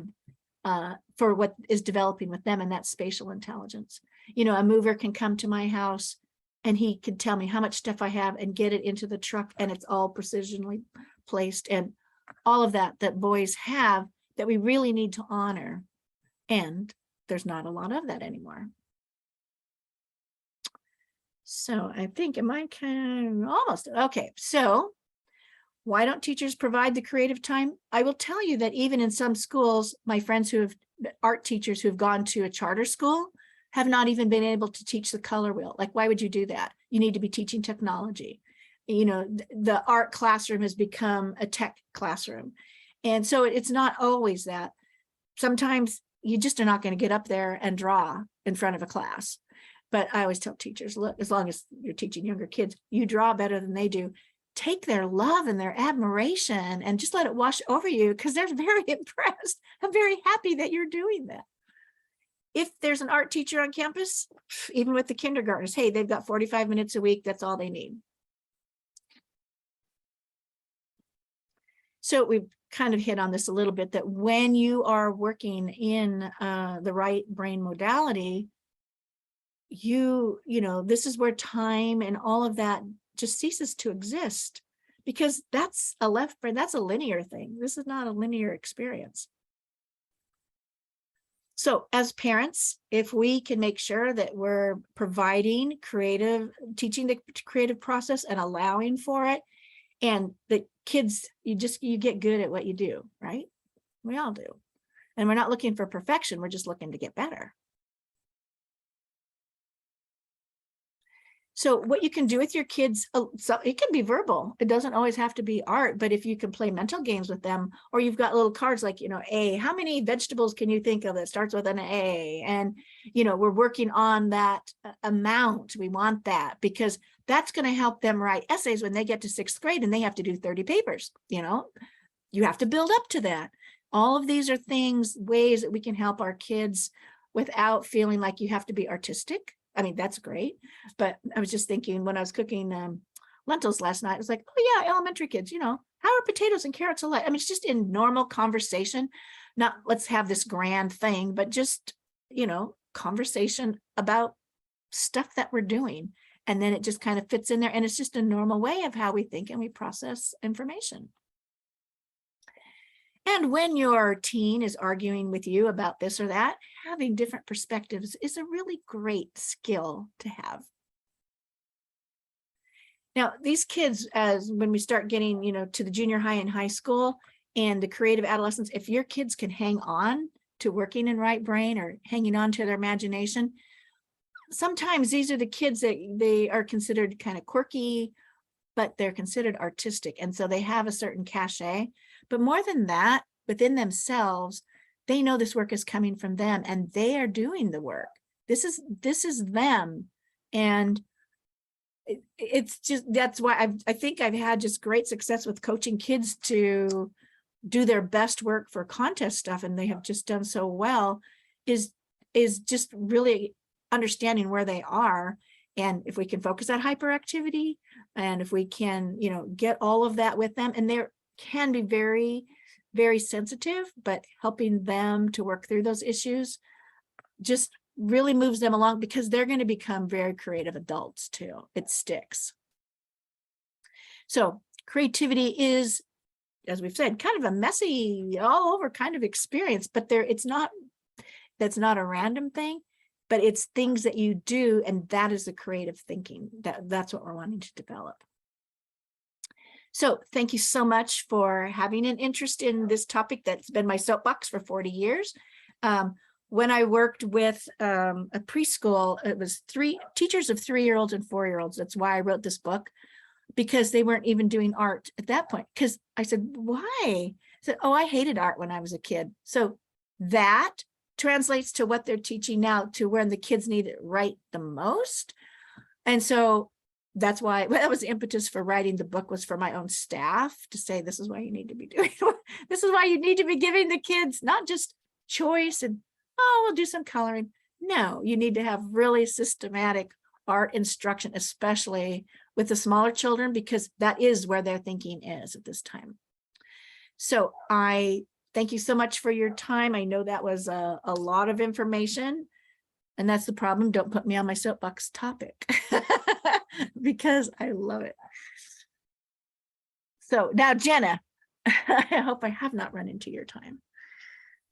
for what is developing with them, and that's spatial intelligence. A mover can come to my house and he could tell me how much stuff I have and get it into the truck, and it's all precisionally placed, and all of that boys have that we really need to honor. And there's not a lot of that anymore. So I think, am I kind of almost okay? So why don't teachers provide the creative time? I will tell you that even in some schools, my friends who have art teachers who have gone to a charter school have not even been able to teach the color wheel. Like, why would you do that? You need to be teaching technology. The art classroom has become a tech classroom. And so it's not always that. Sometimes you just are not going to get up there and draw in front of a class. But I always tell teachers, look, as long as you're teaching younger kids, you draw better than they do. Take their love and their admiration and just let it wash over you, because they're very impressed. I'm very happy that you're doing that. If there's an art teacher on campus, even with the kindergartners, hey, they've got 45 minutes a week. That's all they need. So we've kind of hit on this a little bit, that when you are working in the right brain modality, you know, this is where time and all of that just ceases to exist, because that's a left brain, that's a linear thing. This is not a linear experience. So as parents, if we can make sure that we're providing teaching the creative process and allowing for it, and the kids, you get good at what you do, right? We all do. And we're not looking for perfection. We're just looking to get better. So what you can do with your kids, so it can be verbal. It doesn't always have to be art, but if you can play mental games with them, or you've got little cards like, you know, A, how many vegetables can you think of that starts with an A? And, you know, we're working on that amount. We want that because that's going to help them write essays when they get to 6th grade and they have to do 30 papers. You know, you have to build up to that. All of these are things, ways that we can help our kids without feeling like you have to be artistic. I mean, that's great. But I was just thinking when I was cooking lentils last night, I was like, oh yeah, elementary kids, you know, how are potatoes and carrots alike? I mean, it's just in normal conversation, not let's have this grand thing, but just, you know, conversation about stuff that we're doing. And then it just kind of fits in there. And it's just a normal way of how we think and we process information. And when your teen is arguing with you about this or that, having different perspectives is a really great skill to have. Now, these kids, as when we start getting, you know, to the junior high and high school and the creative adolescence, if your kids can hang on to working in right brain or hanging on to their imagination, sometimes these are the kids that they are considered kind of quirky, but they're considered artistic. And so they have a certain cachet. But more than that, within themselves, they know this work is coming from them and they are doing the work. This is them. And it's just, that's why I think I've had just great success with coaching kids to do their best work for contest stuff. And they have just done so well, is just really understanding where they are. And if we can focus on hyperactivity, and if we can, you know, get all of that with them, and they can be very, very sensitive, but helping them to work through those issues just really moves them along, because they're going to become very creative adults too. It sticks. So creativity is, as we've said, kind of a messy, all over kind of experience, but that's not a random thing. But it's things that you do, and that is the creative thinking. That's what we're wanting to develop. So thank you so much for having an interest in this topic that's been my soapbox for 40 years. When I worked with a preschool, it was teachers of 3-year-olds and 4-year-olds. That's why I wrote this book, because they weren't even doing art at that point. Because I said, why? I said, oh, I hated art when I was a kid. So that translates to what they're teaching now, to when the kids need it right the most. And so that's why that was the impetus for writing the book, was for my own staff to say, this is why you need to be doing, this is why you need to be giving the kids not just choice and, oh, we'll do some coloring. No, you need to have really systematic art instruction, especially with the smaller children, because that is where their thinking is at this time. So I thank you so much for your time. I know that was a lot of information, and that's the problem. Don't put me on my soapbox topic because I love it. So now, Jena, I hope I have not run into your time.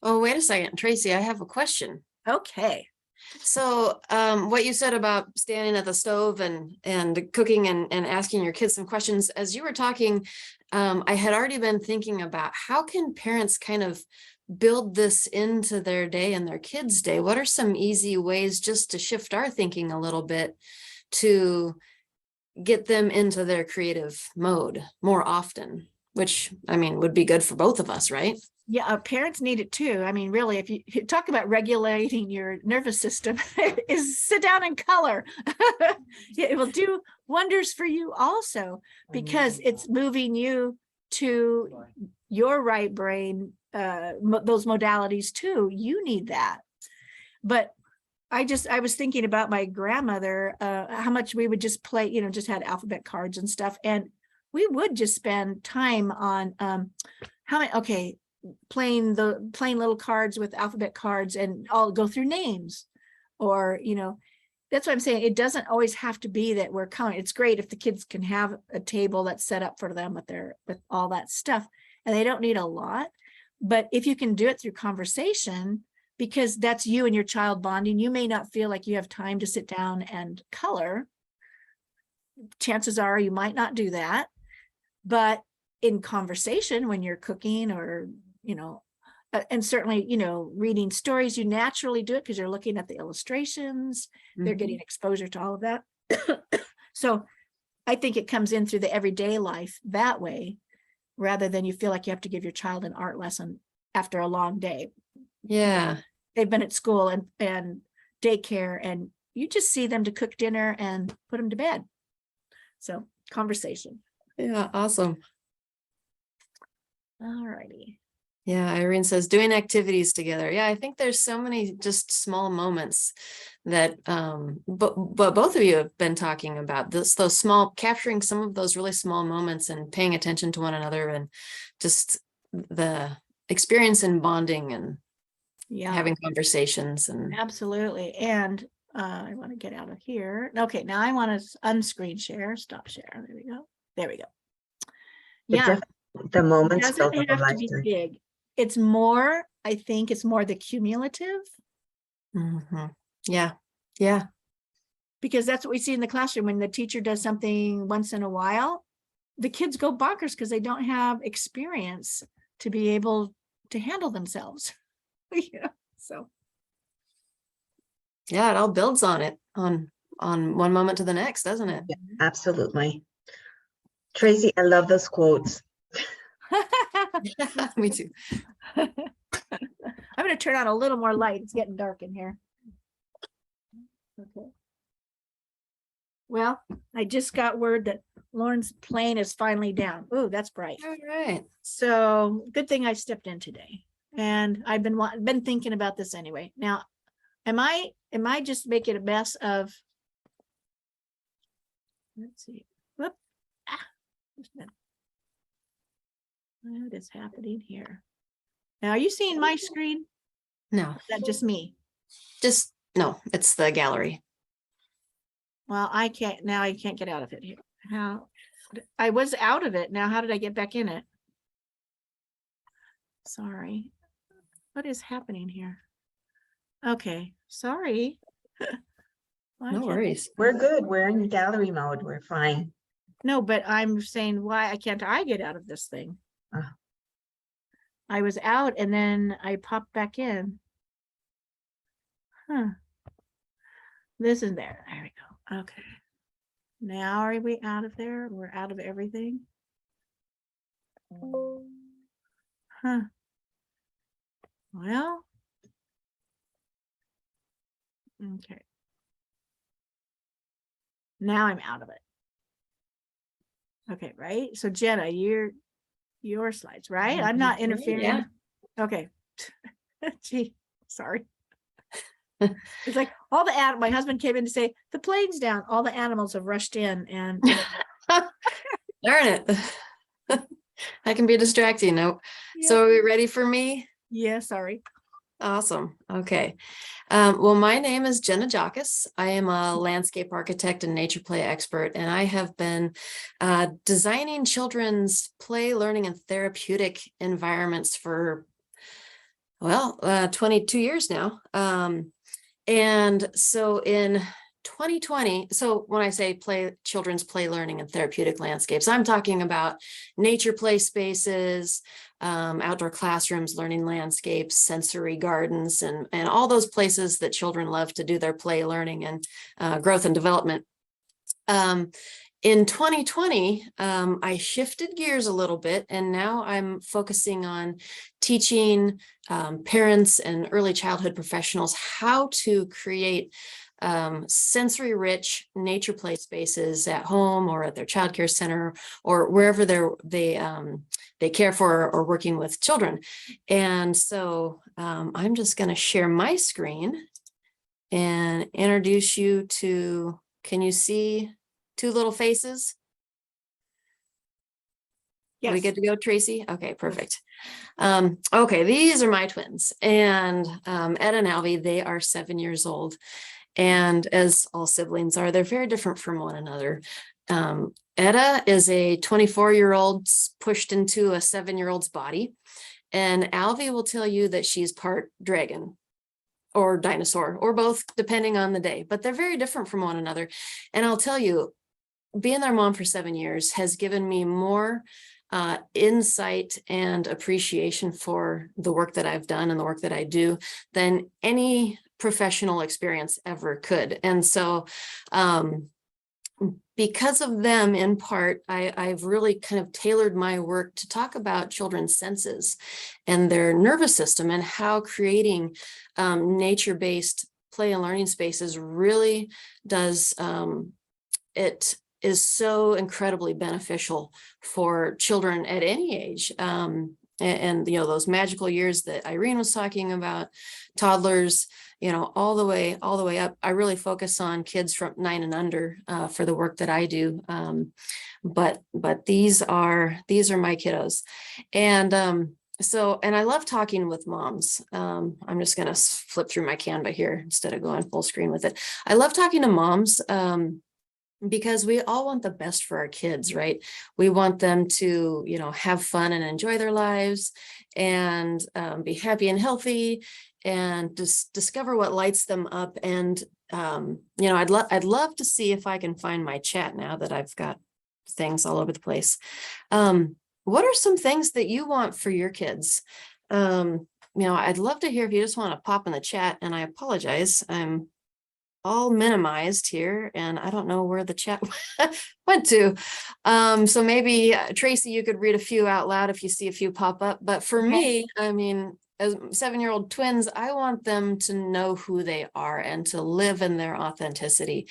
Oh, wait a second, Tracy, I have a question. Okay. So what you said about standing at the stove and cooking and asking your kids some questions, as you were talking, I had already been thinking about how can parents kind of build this into their day and their kids' day? What are some easy ways just to shift our thinking a little bit to get them into their creative mode more often, which, I mean, would be good for both of us, right? Yeah, parents need it too. I mean, really, if you talk about regulating your nervous system, is sit down and color. It will do wonders for you also, because it's moving you to your right brain, those modalities too. You need that. But I was thinking about my grandmother, how much we would just play, just had alphabet cards and stuff. And we would just spend time on playing little cards with alphabet cards and all go through names, or that's what I'm saying. It doesn't always have to be that we're counting. It's great if the kids can have a table that's set up for them with all that stuff, and they don't need a lot. But if you can do it through conversation, because that's you and your child bonding, you may not feel like you have time to sit down and color. Chances are you might not do that, but in conversation when you're cooking or, and certainly, reading stories, you naturally do it because you're looking at the illustrations, they're getting exposure to all of that. So I think it comes in through the everyday life that way, rather than you feel like you have to give your child an art lesson after a long day. Yeah. They've been at school and daycare, and you just see them to cook dinner and put them to bed. So conversation. Yeah. Awesome. All righty. Yeah, Irene says doing activities together. Yeah, I think there's so many just small moments that but both of you have been talking about those small, capturing some of those really small moments and paying attention to one another, and just the experience in bonding and having conversations. And absolutely. And I want to get out of here. Okay, now I want to unscreen share, stop share. There we go. There we go. Yeah. The moments It doesn't have to be big. It's more, I think it's more the cumulative. Yeah. Yeah. Because that's what we see in the classroom. When the teacher does something once in a while, the kids go bonkers because they don't have experience to be able to handle themselves. So. Yeah, it all builds on it, on one moment to the next, doesn't it? Yeah, absolutely. Tracy, I love those quotes. Me too. I'm going to turn on a little more light. It's getting dark in here. Okay. Well, I just got word that Lauren's plane is finally down. Oh, that's bright. All right. So good thing I stepped in today. And I've been thinking about this anyway. Now, am I just making a mess of, let's see. Whoop. What is happening here? Now, are you seeing my screen? No. Is that just me? No, it's the gallery. Well, I can't get out of it here. How? I was out of it. Now, how did I get back in it? Sorry. What is happening here? Okay, sorry. No worries. We're good. We're in gallery mode. We're fine. No, but I'm saying, why can't I get out of this thing? I was out and then I popped back in. This is there. There we go. Okay. Now are we out of there? We're out of everything. Well. Okay. Now I'm out of it. Okay, right? So Jena, your slides, right? I'm not interfering. Yeah. Okay. Gee, sorry. It's like all my husband came in to say the plane's down. All the animals have rushed in and Darn it. I can be distracting. No. Yeah. So are we ready for me? Yeah, sorry. Awesome. Okay. Well, my name is Jena Jauchius. I am a landscape architect and nature play expert, and I have been designing children's play, learning, and therapeutic environments for, 22 years now. And so in 2020, so when I say children's play, learning, and therapeutic landscapes, I'm talking about nature play spaces, outdoor classrooms, learning landscapes, sensory gardens, and all those places that children love to do their play, learning, and growth and development. In 2020, I shifted gears a little bit, and now I'm focusing on teaching parents and early childhood professionals how to create sensory rich nature play spaces at home or at their childcare center or wherever they care for or working with children. And so I'm just going to share my screen and introduce you to, can you see two little faces? We Yes. good to go, Tracy? Okay, perfect. Okay, these are my twins, and Ed and Alvy, they are 7 years old. And as all siblings are, they're very different from one another. Etta is a 24-year-old pushed into a 7-year-old's body. And Alvy will tell you that she's part dragon or dinosaur or both, depending on the day, but they're very different from one another. And I'll tell you, being their mom for 7 years has given me more insight and appreciation for the work that I've done and the work that I do than any professional experience ever could. And so because of them, in part, I've really kind of tailored my work to talk about children's senses and their nervous system and how creating nature-based play and learning spaces really does, it is so incredibly beneficial for children at any age. And you know, those magical years that Irene was talking about, toddlers, you know, all the way up. I really focus on kids from 9 and under for the work that I do. But these are my kiddos. And so I love talking with moms. I'm just going to flip through my Canva here instead of going full screen with it. I love talking to moms because we all want the best for our kids, right? We want them to, you know, have fun and enjoy their lives and be happy and healthy and just discover what lights them up. And, you know, I'd love to see if I can find my chat now that I've got things all over the place. What are some things that you want for your kids? You know, I'd love to hear if you just want to pop in the chat, and I apologize. I'm all minimized here and I don't know where the chat went to. So maybe Tracy, you could read a few out loud if you see a few pop up. But for me, I mean, as 7-year-old twins, I want them to know who they are and to live in their authenticity.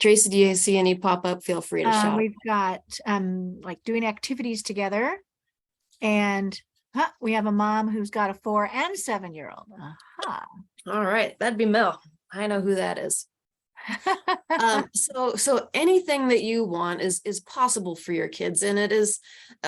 Tracy, do you see any pop up? Feel free to shout. We've got like doing activities together, and we have a mom who's got a 4 and 7-year-old. All right, that'd be Mel. I know who that is. So anything that you want is possible for your kids. And it is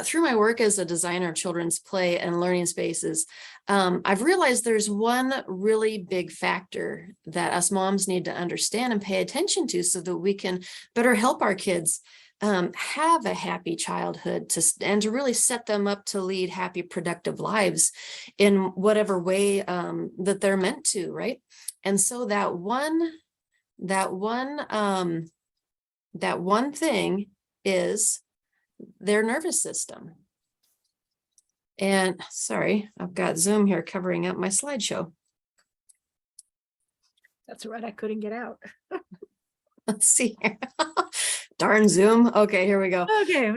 through my work as a designer of children's play and learning spaces. I've realized there's one really big factor that us moms need to understand and pay attention to so that we can better help our kids have a happy childhood and to really set them up to lead happy, productive lives in whatever way that they're meant to, right? And so that one thing is their nervous system. And sorry, I've got Zoom here covering up my slideshow. That's right, I couldn't get out. Let's see here. Darn Zoom. Okay, here we go. Okay.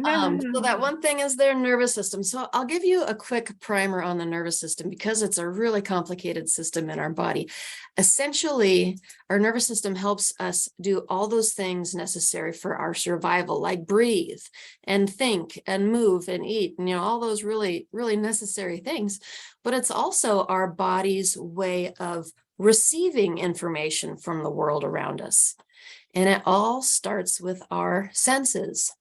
So that one thing is their nervous system. So I'll give you a quick primer on the nervous system because it's a really complicated system in our body. Essentially, our nervous system helps us do all those things necessary for our survival, like breathe and think and move and eat, and, you know, all those really, really necessary things. But it's also our body's way of receiving information from the world around us. And it all starts with our senses.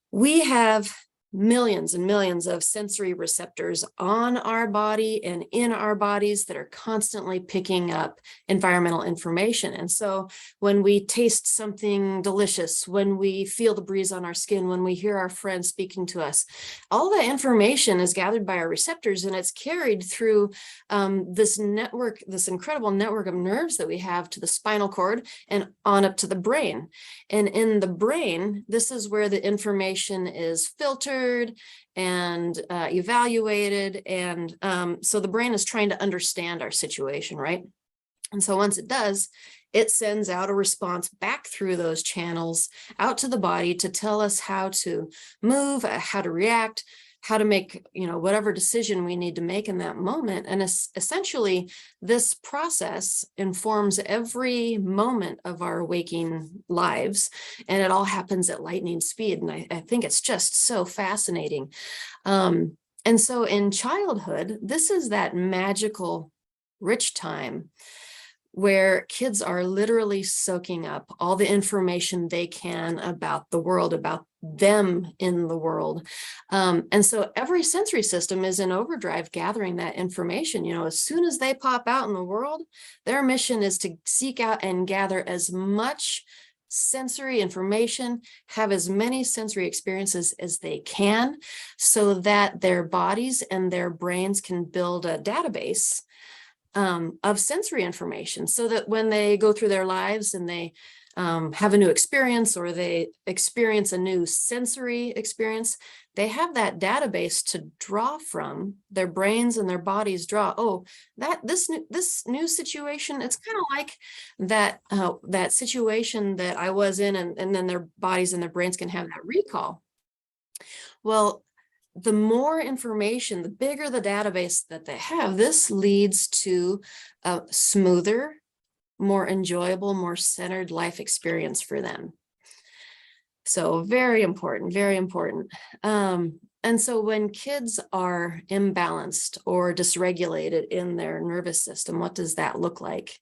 We have millions and millions of sensory receptors on our body and in our bodies that are constantly picking up environmental information. And so when we taste something delicious, when we feel the breeze on our skin, when we hear our friends speaking to us, all that information is gathered by our receptors and it's carried through this network, this incredible network of nerves that we have to the spinal cord and on up to the brain. And in the brain, this is where the information is filtered and evaluated. And so the brain is trying to understand our situation, right? And so once it does, it sends out a response back through those channels out to the body to tell us how to move, how to react, how to make, you know, whatever decision we need to make in that moment. And essentially, this process informs every moment of our waking lives, and it all happens at lightning speed. And I think it's just so fascinating. And so in childhood, this is that magical, rich time where kids are literally soaking up all the information they can about the world, about them in the world. And so every sensory system is in overdrive gathering that information. You know, as soon as they pop out in the world, their mission is to seek out and gather as much sensory information, have as many sensory experiences as they can, so that their bodies and their brains can build a database of sensory information, so that when they go through their lives and they have a new experience, or they experience a new sensory experience, they have that database to draw from. Their brains and their bodies draw, oh, this new situation, it's kind of like that situation that I was in, and then their bodies and their brains can have that recall. Well, the more information, the bigger the database that they have, this leads to a smoother, more enjoyable, more centered life experience for them. So very important, very important. And so when kids are imbalanced or dysregulated in their nervous system, what does that look like?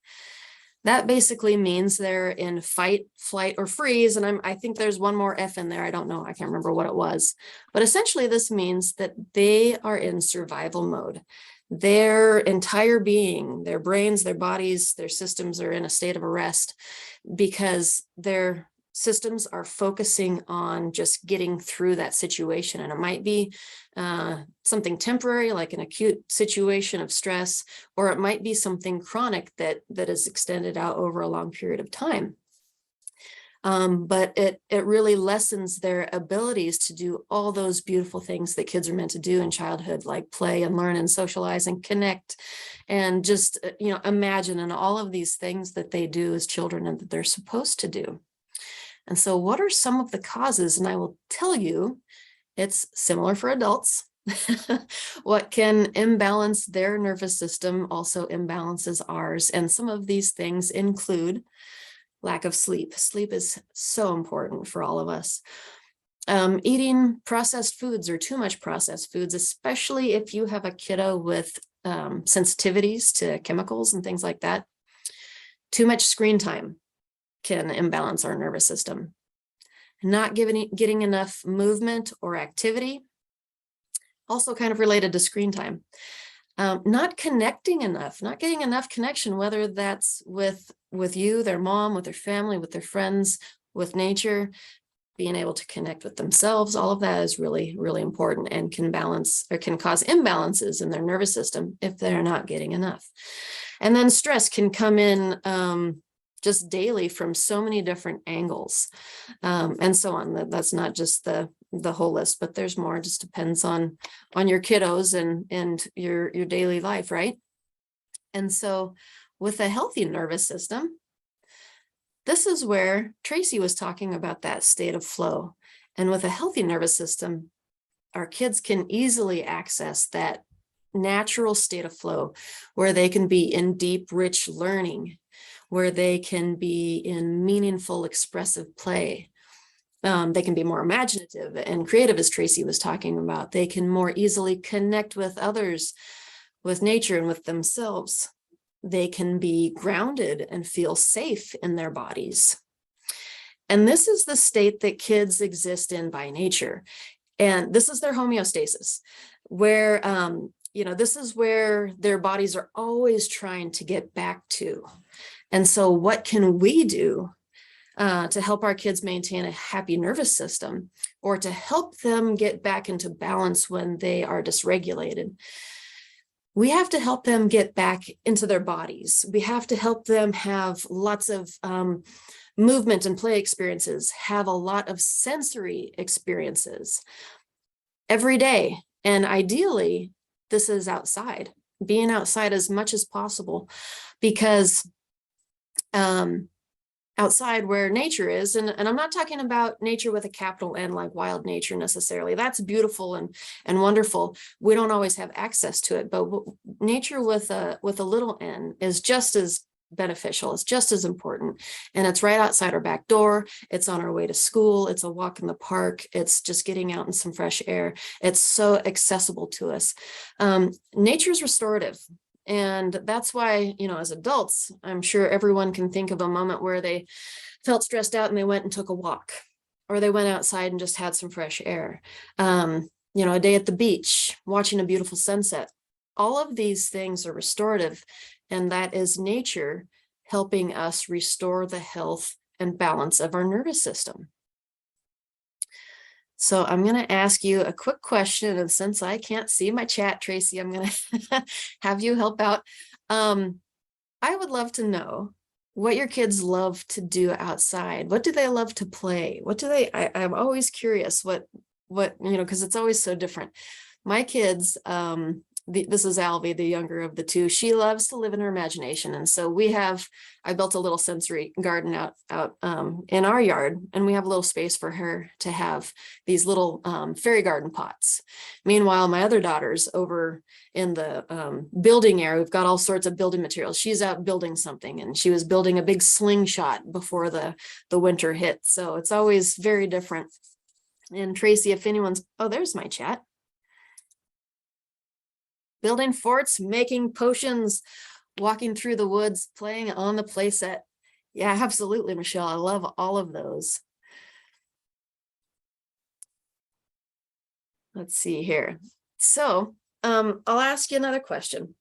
That basically means they're in fight, flight, or freeze. And I think there's one more F in there. I don't know. I can't remember what it was. But essentially, this means that they are in survival mode. Their entire being, their brains, their bodies, their systems are in a state of arrest, because their systems are focusing on just getting through that situation. And it might be something temporary, like an acute situation of stress, or it might be something chronic that is extended out over a long period of time. But it really lessens their abilities to do all those beautiful things that kids are meant to do in childhood, like play and learn and socialize and connect and just, imagine, and all of these things that they do as children and that they're supposed to do. And so what are some of the causes? And I will tell you, it's similar for adults. What can imbalance their nervous system also imbalances ours. And some of these things include lack of sleep. Sleep is so important for all of us. Eating processed foods or too much processed foods, especially if you have a kiddo with sensitivities to chemicals and things like that. Too much screen time can imbalance our nervous system. Not getting enough movement or activity, also kind of related to screen time. Not connecting enough, not getting enough connection, whether that's with you, their mom, with their family, with their friends, with nature, being able to connect with themselves. All of that is really, really important, and can balance or can cause imbalances in their nervous system if they're not getting enough. And then stress can come in just daily from so many different angles, and so on. That's not just the whole list, but there's more. It just depends on your kiddos and your daily life, right? And so with a healthy nervous system, this is where Tracy was talking about that state of flow. And with a healthy nervous system, our kids can easily access that natural state of flow where they can be in deep, rich learning, where they can be in meaningful, expressive play. They can be more imaginative and creative, as Tracy was talking about. They can more easily connect with others, with nature, and with themselves. They can be grounded and feel safe in their bodies. And this is the state that kids exist in by nature. And this is their homeostasis, where, this is where their bodies are always trying to get back to. And so what can we do to help our kids maintain a happy nervous system, or to help them get back into balance when they are dysregulated? We have to help them get back into their bodies. We have to help them have lots of movement and play experiences, have a lot of sensory experiences every day. And ideally, this is outside, being outside as much as possible, because outside where nature is, and I'm not talking about nature with a capital N, like wild nature necessarily. That's beautiful and wonderful. We don't always have access to it, but nature with a little n is just as beneficial. It's just as important. And it's right outside our back door. It's on our way to school. It's a walk in the park. It's just getting out in some fresh air. It's so accessible to us. Nature's restorative. And that's why, as adults, I'm sure everyone can think of a moment where they felt stressed out and they went and took a walk, or they went outside and just had some fresh air. A day at the beach, watching a beautiful sunset. All of these things are restorative, and that is nature helping us restore the health and balance of our nervous system. So I'm going to ask you a quick question, and since I can't see my chat, Tracy, I'm going to have you help out. I would love to know what your kids love to do outside. What do they love to play? I'm always curious what, because it's always so different. My kids, this is Alvy, the younger of the two. She loves to live in her imagination. And so I built a little sensory garden out in our yard, and we have a little space for her to have these little fairy garden pots. Meanwhile, my other daughter's over in the building area. We've got all sorts of building materials. She's out building something, and she was building a big slingshot before the winter hit. So it's always very different. And Tracy, if anyone's, there's my chat. Building forts, making potions, walking through the woods, playing on the playset. Yeah, absolutely, Michelle. I love all of those. Let's see here. So I'll ask you another question.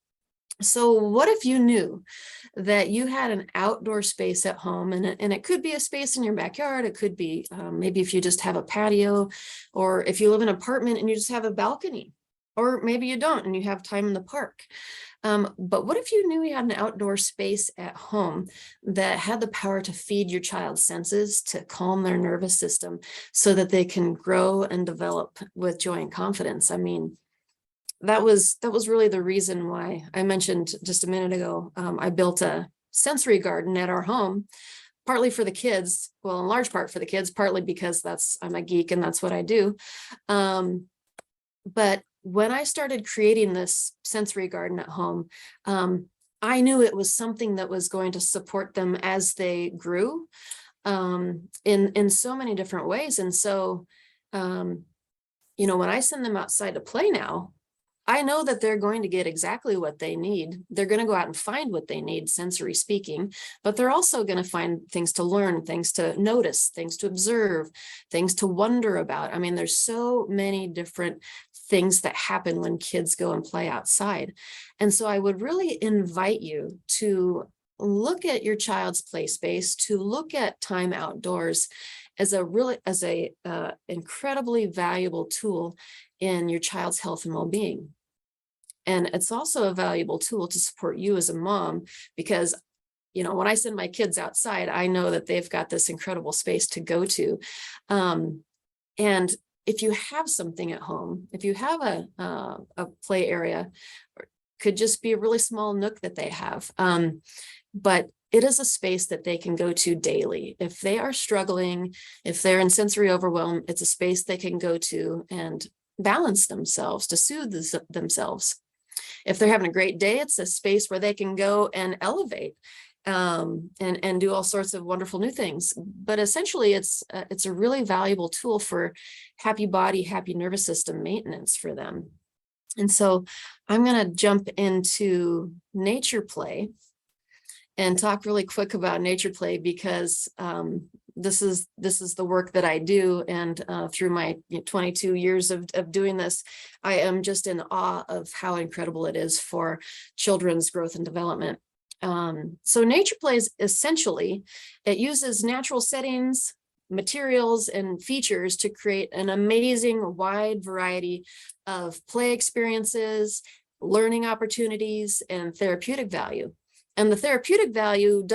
So what if you knew that you had an outdoor space at home, and it could be a space in your backyard. It could be maybe if you just have a patio, or if you live in an apartment and you just have a balcony. Or maybe you don't and you have time in the park. But what if you knew you had an outdoor space at home that had the power to feed your child's senses, to calm their nervous system so that they can grow and develop with joy and confidence? I mean, that was really the reason why I mentioned just a minute ago, I built a sensory garden at our home, partly for the kids, well, in large part for the kids, partly because I'm a geek and that's what I do. But when I started creating this sensory garden at home, I knew it was something that was going to support them as they grew in so many different ways. And so, when I send them outside to play now, I know that they're going to get exactly what they need. They're going to go out and find what they need, sensory speaking, but they're also going to find things to learn, things to notice, things to observe, things to wonder about. I mean, there's so many different things that happen when kids go and play outside. And so I would really invite you to look at your child's play space, to look at time outdoors as a incredibly valuable tool in your child's health and well-being. And it's also a valuable tool to support you as a mom, because when I send my kids outside, I know that they've got this incredible space to go to. And if you have something at home, if you have a play area, could just be a really small nook that they have. But it is a space that they can go to daily. If they are struggling, if they're in sensory overwhelm, it's a space they can go to and balance themselves, to soothe themselves. If they're having a great day, it's a space where they can go and elevate and do all sorts of wonderful new things. But essentially, it's a really valuable tool for happy body, happy nervous system maintenance for them. And so I'm going to jump into nature play and talk really quick about nature play, because this is the work that I do. And through my 22 years of doing this, I am just in awe of how incredible it is for children's growth and development. So nature play is essentially, it uses natural settings, materials, and features to create an amazing wide variety of play experiences, learning opportunities, and therapeutic value. And the therapeutic value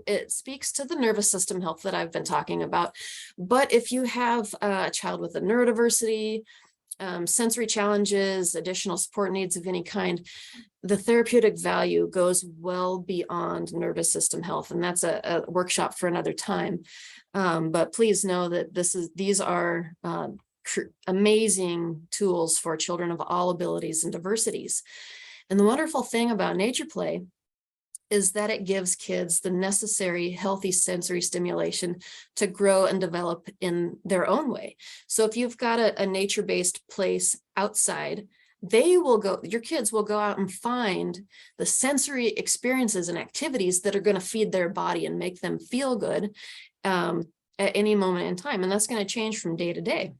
it speaks to the nervous system health that I've been talking about. But if you have a child with a neurodiversity, sensory challenges, additional support needs of any kind, the therapeutic value goes well beyond nervous system health. And that's a workshop for another time. But please know that these are amazing tools for children of all abilities and diversities. And the wonderful thing about nature play is that it gives kids the necessary healthy sensory stimulation to grow and develop in their own way. So if you've got a nature-based place outside, your kids will go out and find the sensory experiences and activities that are going to feed their body and make them feel good at any moment in time. And that's going to change from day to day.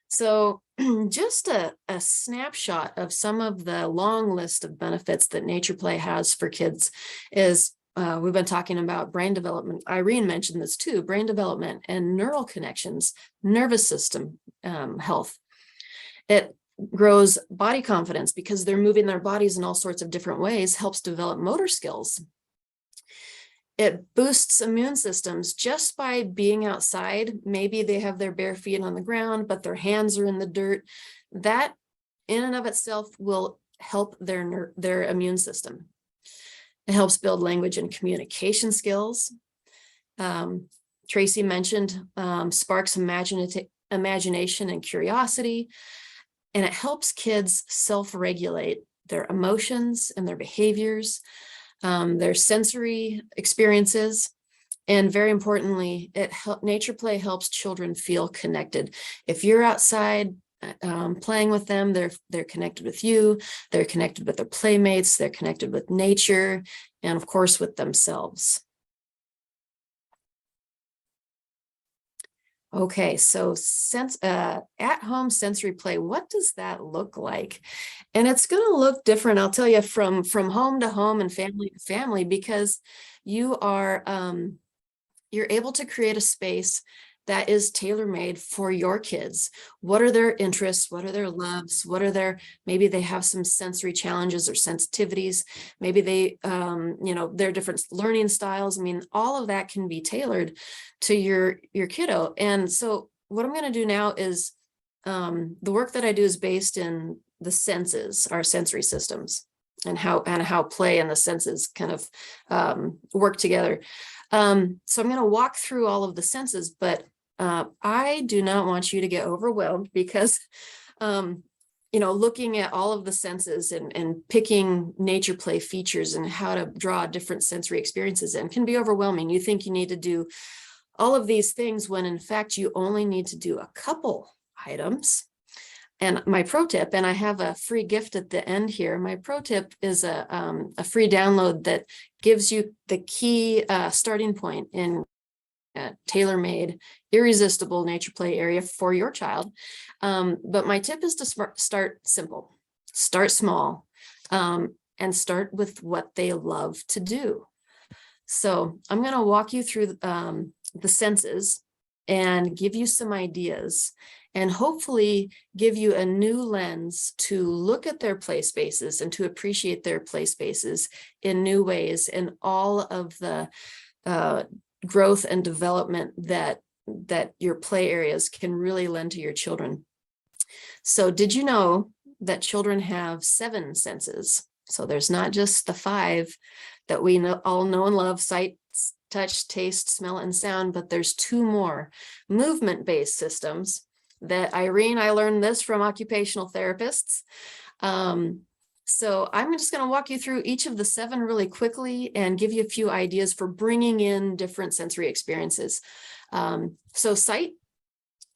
So just a snapshot of some of the long list of benefits that nature play has for kids is we've been talking about brain development. Irene mentioned this too, brain development and neural connections, nervous system health. It grows body confidence because they're moving their bodies in all sorts of different ways, helps develop motor skills. It boosts immune systems just by being outside. Maybe they have their bare feet on the ground, but their hands are in the dirt. That in and of itself will help their immune system. It helps build language and communication skills. Tracy mentioned sparks imagination and curiosity, and it helps kids self-regulate their emotions and their behaviors, their sensory experiences, and very importantly, nature play helps children feel connected. If you're outside playing with them, they're connected with you, they're connected with their playmates, they're connected with nature, and of course with themselves. Okay, so at-home sensory play, what does that look like? And it's going to look different, I'll tell you, from home to home and family to family, because you are you're able to create a space that is tailor-made for your kids. What are their interests? What are their loves? What are maybe they have some sensory challenges or sensitivities. Maybe they, their different learning styles. I mean, all of that can be tailored to your kiddo. And so what I'm going to do now is the work that I do is based in the senses, our sensory systems, and how play and the senses kind of work together. So I'm going to walk through all of the senses, but I do not want you to get overwhelmed because, looking at all of the senses and picking nature play features and how to draw different sensory experiences in can be overwhelming. You think you need to do all of these things when in fact you only need to do a couple items. And my pro tip, and I have a free gift at the end here. My pro tip is a free download that gives you the key starting point in a tailor-made, irresistible nature play area for your child. But my tip is to start simple, start small, and start with what they love to do. So I'm going to walk you through the senses and give you some ideas, and hopefully give you a new lens to look at their play spaces and to appreciate their play spaces in new ways, and all of the growth and development that your play areas can really lend to your children. So did you know that children have 7 senses? So there's not just the 5 that we all know and love: sight, touch, taste, smell, and sound, but there's 2 more movement-based systems that Irene, I learned this from occupational therapists. So I'm just going to walk you through each of the 7 really quickly and give you a few ideas for bringing in different sensory experiences. So sight,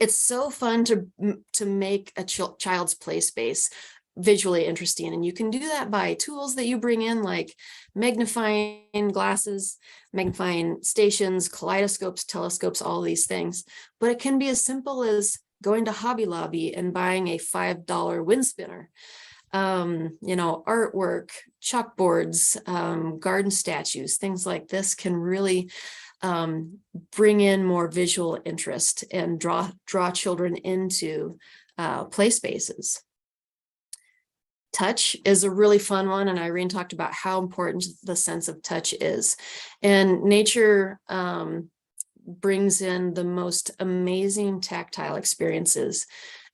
it's so fun to make a child's play space visually interesting. And you can do that by tools that you bring in, like magnifying glasses, magnifying stations, kaleidoscopes, telescopes, all these things. But it can be as simple as going to Hobby Lobby and buying a $5 wind spinner. Artwork, chalkboards, garden statues, things like this can really bring in more visual interest and draw children into play spaces. Touch is a really fun one, and Irene talked about how important the sense of touch is. And nature brings in the most amazing tactile experiences.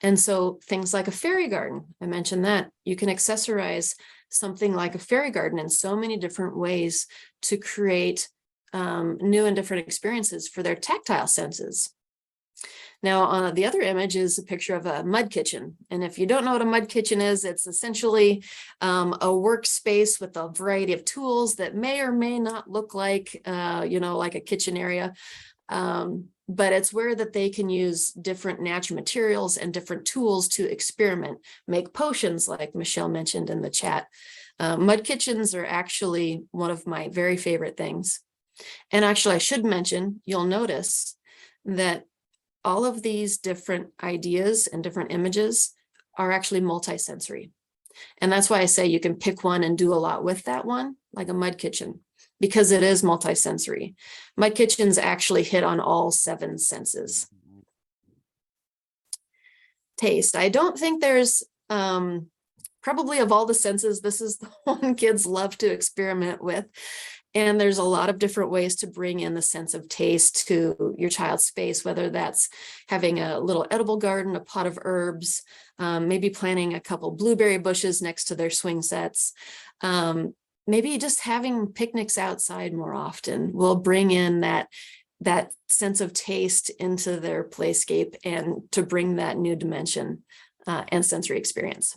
And so things like a fairy garden, I mentioned that. You can accessorize something like a fairy garden in so many different ways to create new and different experiences for their tactile senses. Now, the other image is a picture of a mud kitchen. And if you don't know what a mud kitchen is, it's essentially a workspace with a variety of tools that may or may not look like, like a kitchen area. but it's where that they can use different natural materials and different tools to experiment, make potions like Michelle mentioned in the chat. Mud kitchens are actually one of my very favorite things. And actually, I should mention, you'll notice that all of these different ideas and different images are actually multisensory. And that's why I say you can pick one and do a lot with that one, like a mud kitchen, because it is multisensory. Mud kitchens actually hit on all 7 senses. Taste. I don't think there's, probably of all the senses, this is the one kids love to experiment with. And there's a lot of different ways to bring in the sense of taste to your child's space, whether that's having a little edible garden, a pot of herbs, maybe planting a couple blueberry bushes next to their swing sets. Maybe just having picnics outside more often will bring in that sense of taste into their playscape and to bring that new dimension and sensory experience.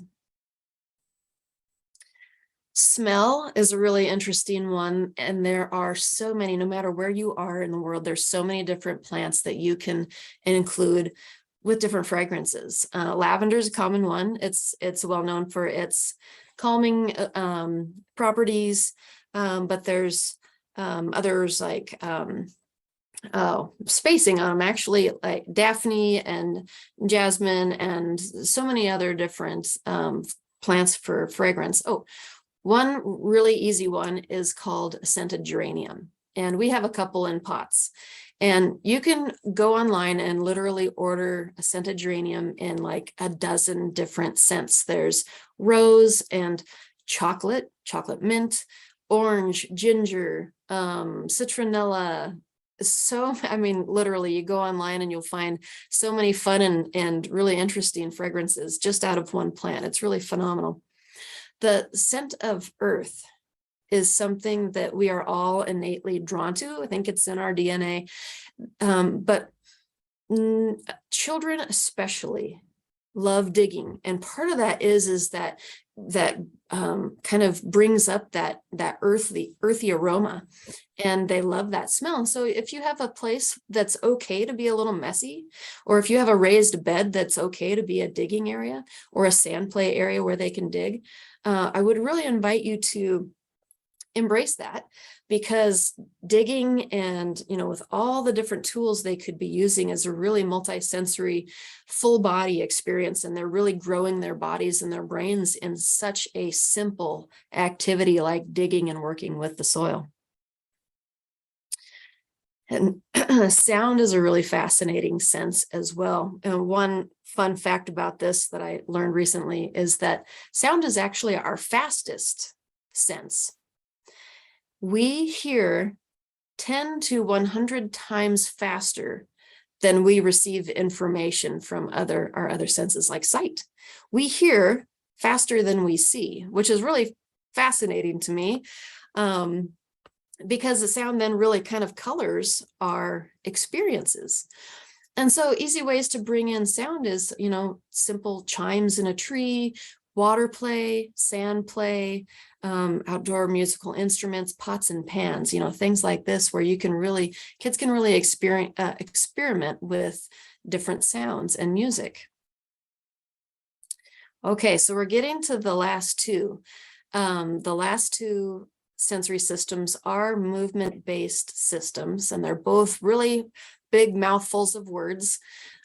Smell is a really interesting one, and there are so many, no matter where you are in the world, there's so many different plants that you can include with different fragrances. Lavender is a common one. It's well known for its calming properties, but there's others like spacing on them, actually, like Daphne and jasmine and so many other different plants for fragrance. Oh, one really easy one is called scented geranium, and we have a couple in pots. And you can go online and literally order a scented geranium in like a dozen different scents. There's rose and chocolate mint, orange, ginger, citronella. So, I mean, literally you go online and you'll find so many fun and really interesting fragrances just out of one plant. It's really phenomenal. The scent of earth is something that we are all innately drawn to. I think it's in our DNA, but children especially love digging. And part of that is that kind of brings up that earthy aroma, and they love that smell. And so if you have a place that's okay to be a little messy, or if you have a raised bed that's okay to be a digging area or a sand play area where they can dig, I would really invite you to embrace that, because digging and, with all the different tools they could be using is a really multi-sensory full body experience. And they're really growing their bodies and their brains in such a simple activity like digging and working with the soil. And sound is a really fascinating sense as well. And one fun fact about this that I learned recently is that sound is actually our fastest sense. We hear 10 to 100 times faster than we receive information from our other senses, like sight. We hear faster than we see, which is really fascinating to me, because the sound then really kind of colors our experiences. And so easy ways to bring in sound is, simple chimes in a tree, water play, sand play, outdoor musical instruments, pots and pans, things like this, where kids can really experiment with different sounds and music. Okay, so we're getting to the last two. The last two sensory systems are movement-based systems, and they're both really big mouthfuls of words.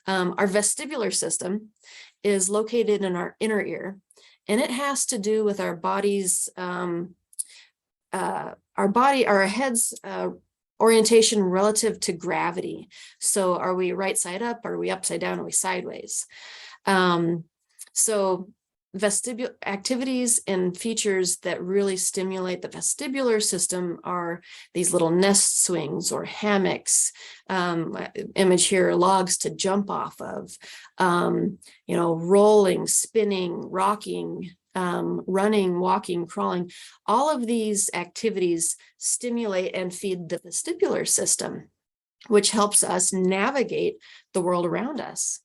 Our vestibular system is located in our inner ear, and it has to do with our body's, our head's orientation relative to gravity. So are we right side up? Are we upside down? Are we sideways? So vestibular activities and features that really stimulate the vestibular system are these little nest swings or hammocks, image here, logs to jump off of, rolling, spinning, rocking, running, walking, crawling. All of these activities stimulate and feed the vestibular system, which helps us navigate the world around us.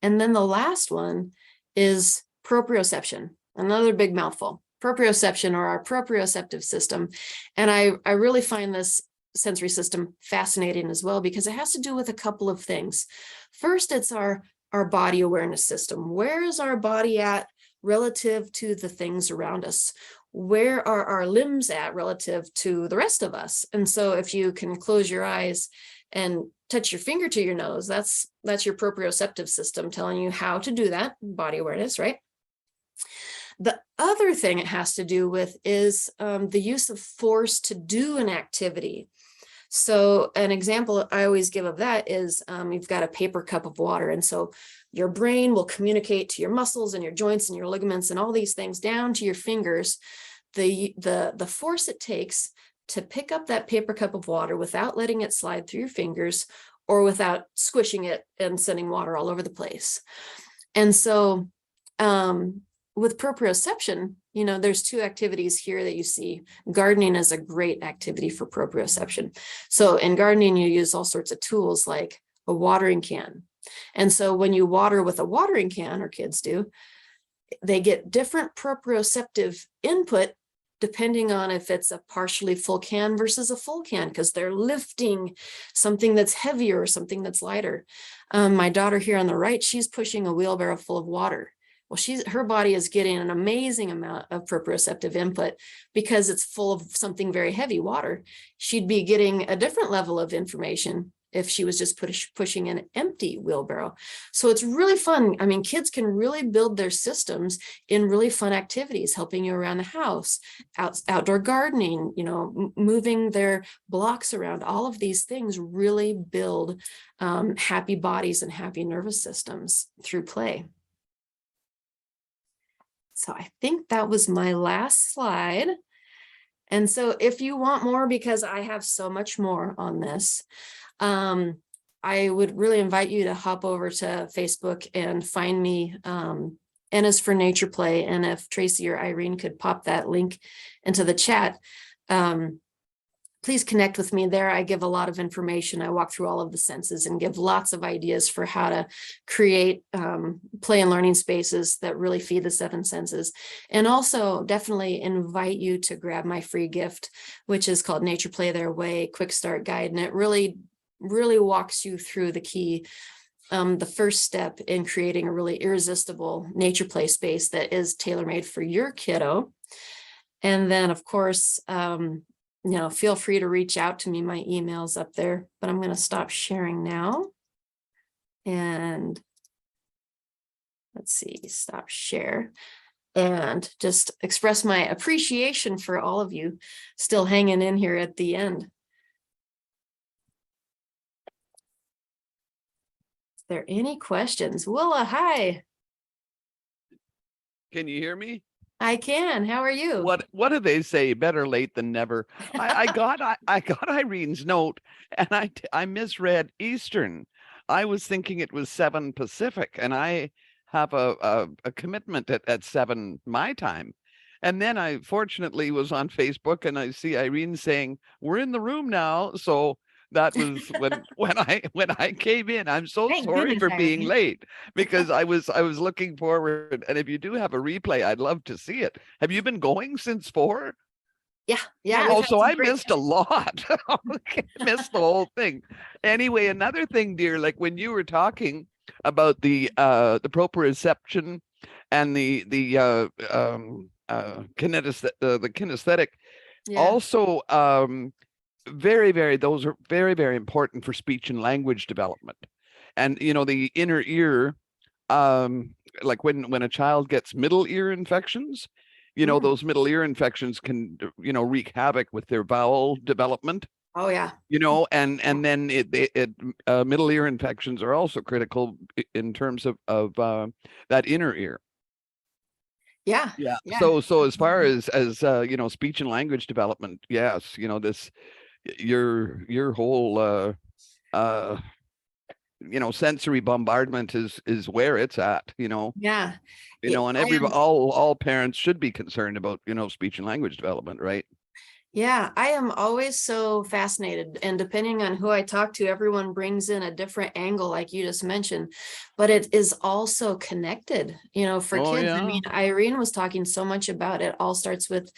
And then the last one is proprioception, another big mouthful. Proprioception, or our proprioceptive system. And I really find this sensory system fascinating as well, because it has to do with a couple of things. First, it's our body awareness system. Where is our body at relative to the things around us? Where are our limbs at relative to the rest of us? And so if you can close your eyes and touch your finger to your nose, that's your proprioceptive system telling you how to do that, body awareness, right? The other thing it has to do with is the use of force to do an activity. So an example I always give of that is you've got a paper cup of water. And so your brain will communicate to your muscles and your joints and your ligaments and all these things down to your fingers, the force it takes to pick up that paper cup of water without letting it slide through your fingers or without squishing it and sending water all over the place. And so with proprioception, there's two activities here that you see. Gardening is a great activity for proprioception. So in gardening, you use all sorts of tools like a watering can. And so when you water with a watering can, or kids do, they get different proprioceptive input depending on if it's a partially full can versus a full can, because they're lifting something that's heavier or something that's lighter. My daughter here on the right, she's pushing a wheelbarrow full of water. Well, her body is getting an amazing amount of proprioceptive input because it's full of something very heavy, water. She'd be getting a different level of information if she was just pushing an empty wheelbarrow. So it's really fun. I mean, kids can really build their systems in really fun activities, helping you around the house, outdoor gardening, moving their blocks around. All of these things really build happy bodies and happy nervous systems through play. So I think that was my last slide. And so if you want more, because I have so much more on this, I would really invite you to hop over to Facebook and find me, N is for Nature Play. And if Tracy or Irene could pop that link into the chat, please connect with me there. I give a lot of information. I walk through all of the senses and give lots of ideas for how to create play and learning spaces that really feed the seven senses. And also definitely invite you to grab my free gift, which is called Nature Play Their Way Quick Start Guide. And it really walks you through the key, the first step in creating a really irresistible nature play space that is tailor-made for your kiddo. And then of course, feel free to reach out to me. My email's up there, but I'm going to stop sharing now. And let's see, stop share. And just express my appreciation for all of you still hanging in here at the end. Is there any questions? Willa, hi. Can you hear me? I can. How are you? What do they say? Better late than never. I got Irene's note, and I misread Eastern. I was thinking it was 7 Pacific, and I have a commitment at 7 my time. And then I fortunately was on Facebook, and I see Irene saying we're in the room now. So that was when I came in. I'm so Thank sorry goodness, for being Irene. late, because I was looking forward. And if you do have a replay, I'd love to see it. Have you been going since 4? Yeah. Yeah. we've Oh, had so some I great- missed a lot. I missed the whole thing. Anyway, another thing, dear, like when you were talking about the proprioception and the kinesthetic, Yeah. also those are very, very important for speech and language development. And the inner ear, like when a child gets middle ear infections, those middle ear infections can wreak havoc with their vowel development. Oh yeah. And then middle ear infections are also critical in terms of that inner ear. Yeah. Yeah. Yeah. So as far as speech and language development, yes, this your whole sensory bombardment is where it's at, Yeah. and I am- all parents should be concerned about speech and language development, right? Yeah, I am always so fascinated, and depending on who I talk to, everyone brings in a different angle, like you just mentioned, but it is also connected, for Oh, kids. I yeah. mean, Irene was talking so much about it all starts with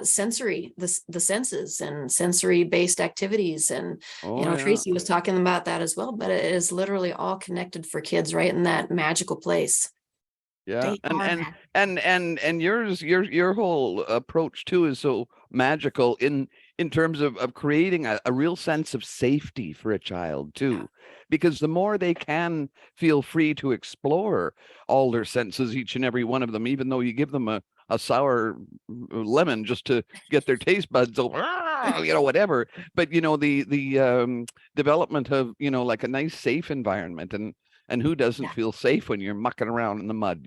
sensory, the senses and sensory based activities. And, Oh, yeah. Tracy was talking about that as well, but it is literally all connected for kids right in that magical place. Yeah. They are And mad. and your whole approach too is so magical in terms of creating a real sense of safety for a child too, because the more they can feel free to explore all their senses, each and every one of them, even though you give them a sour lemon just to get their taste buds over, whatever. But the development of like a nice safe environment, and who doesn't Yeah. feel safe when you're mucking around in the mud,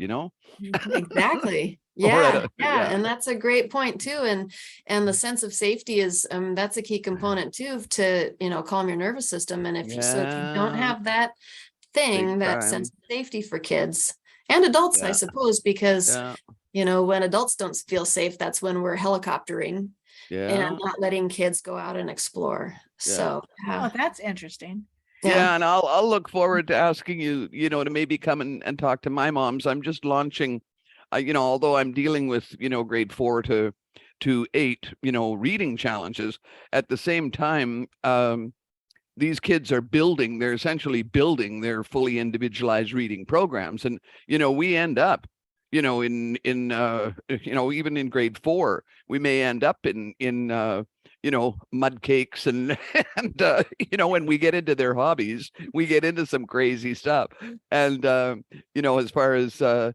Exactly. Or at Yeah, a- yeah, yeah. and that's a great point too. And the sense of safety is that's a key component too to calm your nervous system. And if you don't Yeah, have that thing, big that time. sense of safety for kids and adults, I Yeah, suppose, because yeah, when adults don't feel safe, that's when we're helicoptering and yeah, not letting kids go out and explore. yeah. So Oh, that's interesting. yeah. Yeah, and I'll look forward to asking you, to maybe come and talk to my moms. I'm just launching, although I'm dealing with, grade 4 to 8, reading challenges. At the same time, these kids are they're essentially building their fully individualized reading programs. And, we end up, in even in grade 4, we may end up in mud cakes and and when we get into their hobbies, we get into some crazy stuff. And as far as their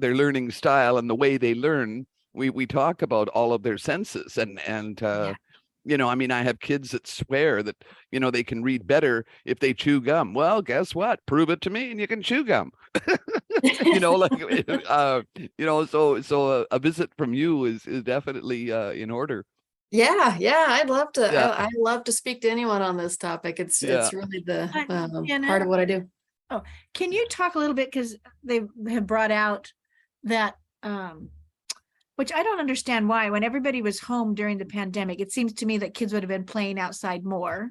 learning style and the way they learn, we talk about all of their senses. And I mean, I have kids that swear that they can read better if they chew gum. Well, guess what? Prove it to me and you can chew gum. Like so a visit from you is definitely in order. Yeah, I'd love to. Yeah, I love to speak to anyone on this topic. It's yeah. really the Jena, part of what I do. oh, can you talk a little bit, because they have brought out that which I don't understand why, when everybody was home during the pandemic, it seems to me that kids would have been playing outside more.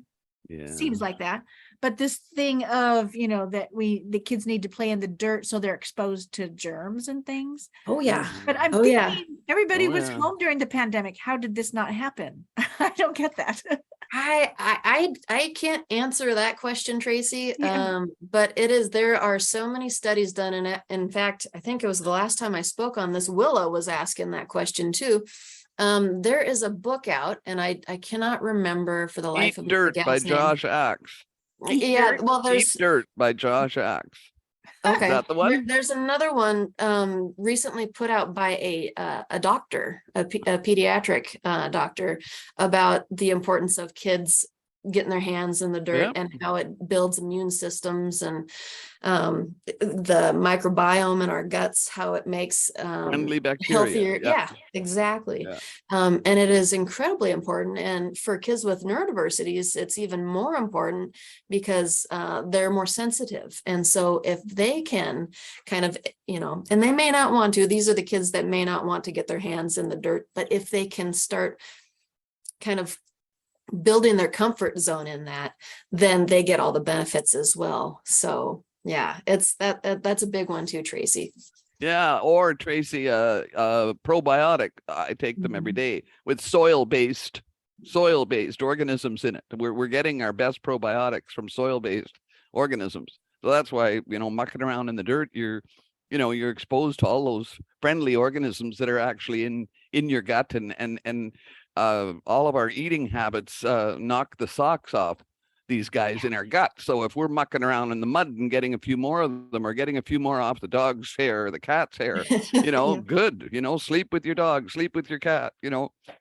Yeah. Seems like that. But this thing of, that the kids need to play in the dirt so they're exposed to germs and things. Oh yeah. But I'm Oh, thinking yeah. everybody Oh, was yeah. home during the pandemic. How did this not happen? I don't get that. I can't answer that question, Tracy. Yeah. But there are so many studies done, and in fact, I think it was the last time I spoke on this, Willow was asking that question too. There is a book out, and I cannot remember for the life Eat of me Dirt the by gal's name. Josh Axe. Yeah, well, Eat there's Dirt by Josh Axe. okay. Is that the one? There's another one recently put out by a doctor, a pediatric doctor, about the importance of kids getting their hands in the dirt Yep. and how it builds immune systems and the microbiome in our guts, how it makes Friendly bacteria. healthier. Yeah, exactly. Yeah. And it is incredibly important. And for kids with neurodiversities, it's even more important because they're more sensitive. And so if they can kind of, and they may not want to, these are the kids that may not want to get their hands in the dirt, but if they can start kind of building their comfort zone in that, then they get all the benefits as well. So yeah, it's that's a big one too, Tracy. Yeah, or Tracy, probiotic. I take them every day with soil-based organisms in it. We're getting our best probiotics from soil-based organisms. So that's why, mucking around in the dirt, you're exposed to all those friendly organisms that are actually in your gut, and all of our eating habits knock the socks off these guys in our gut. So if we're mucking around in the mud and getting a few more of them, or getting a few more off the dog's hair or the cat's hair, Yeah. good. Sleep with your dog, sleep with your cat,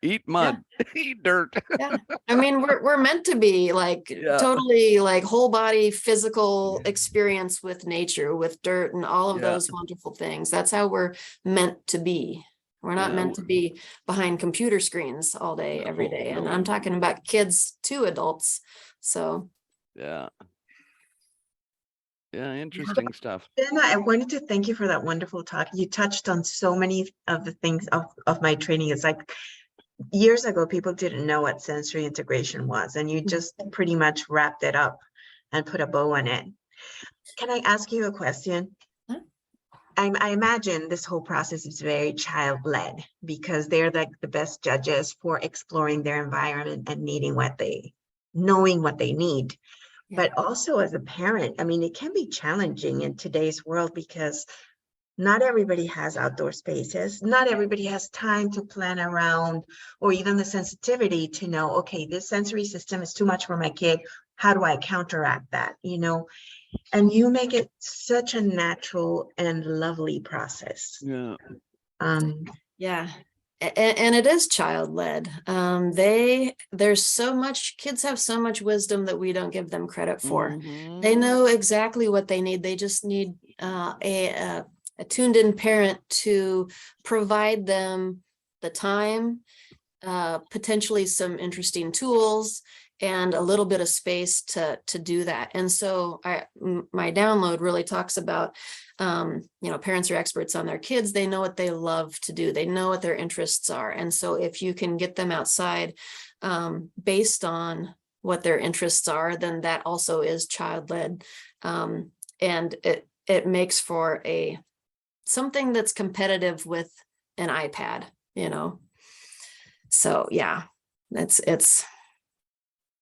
eat mud, eat dirt. Yeah. I mean, we're meant to be like totally like whole body physical experience with nature, with dirt and all of those wonderful things. That's how we're meant to be. We're not meant to be behind computer screens all day, every day. And I'm talking about kids to adults. So yeah, interesting stuff. Jena, I wanted to thank you for that wonderful talk. You touched on so many of the things of my training. It's like years ago, people didn't know what sensory integration was, and you just pretty much wrapped it up and put a bow on it. Can I ask you a question? Huh? I imagine this whole process is very child-led because they're like the best judges for exploring their environment and knowing what they need. Yeah. But also as a parent, I mean, it can be challenging in today's world because not everybody has outdoor spaces. Not everybody has time to plan around or even the sensitivity to know, okay, this sensory system is too much for my kid. How do I counteract that? And you make it such a natural and lovely process. Yeah. Yeah. And it is child-led. There's so much, kids have so much wisdom that we don't give them credit for. They know exactly what they need. They just need a tuned-in parent to provide them the time, potentially some interesting tools, and a little bit of space to do that. And so my download really talks about, parents are experts on their kids. They know what they love to do. They know what their interests are. And so if you can get them outside based on what their interests are, then that also is child-led. And it makes for something that's competitive with an iPad, So yeah, it's.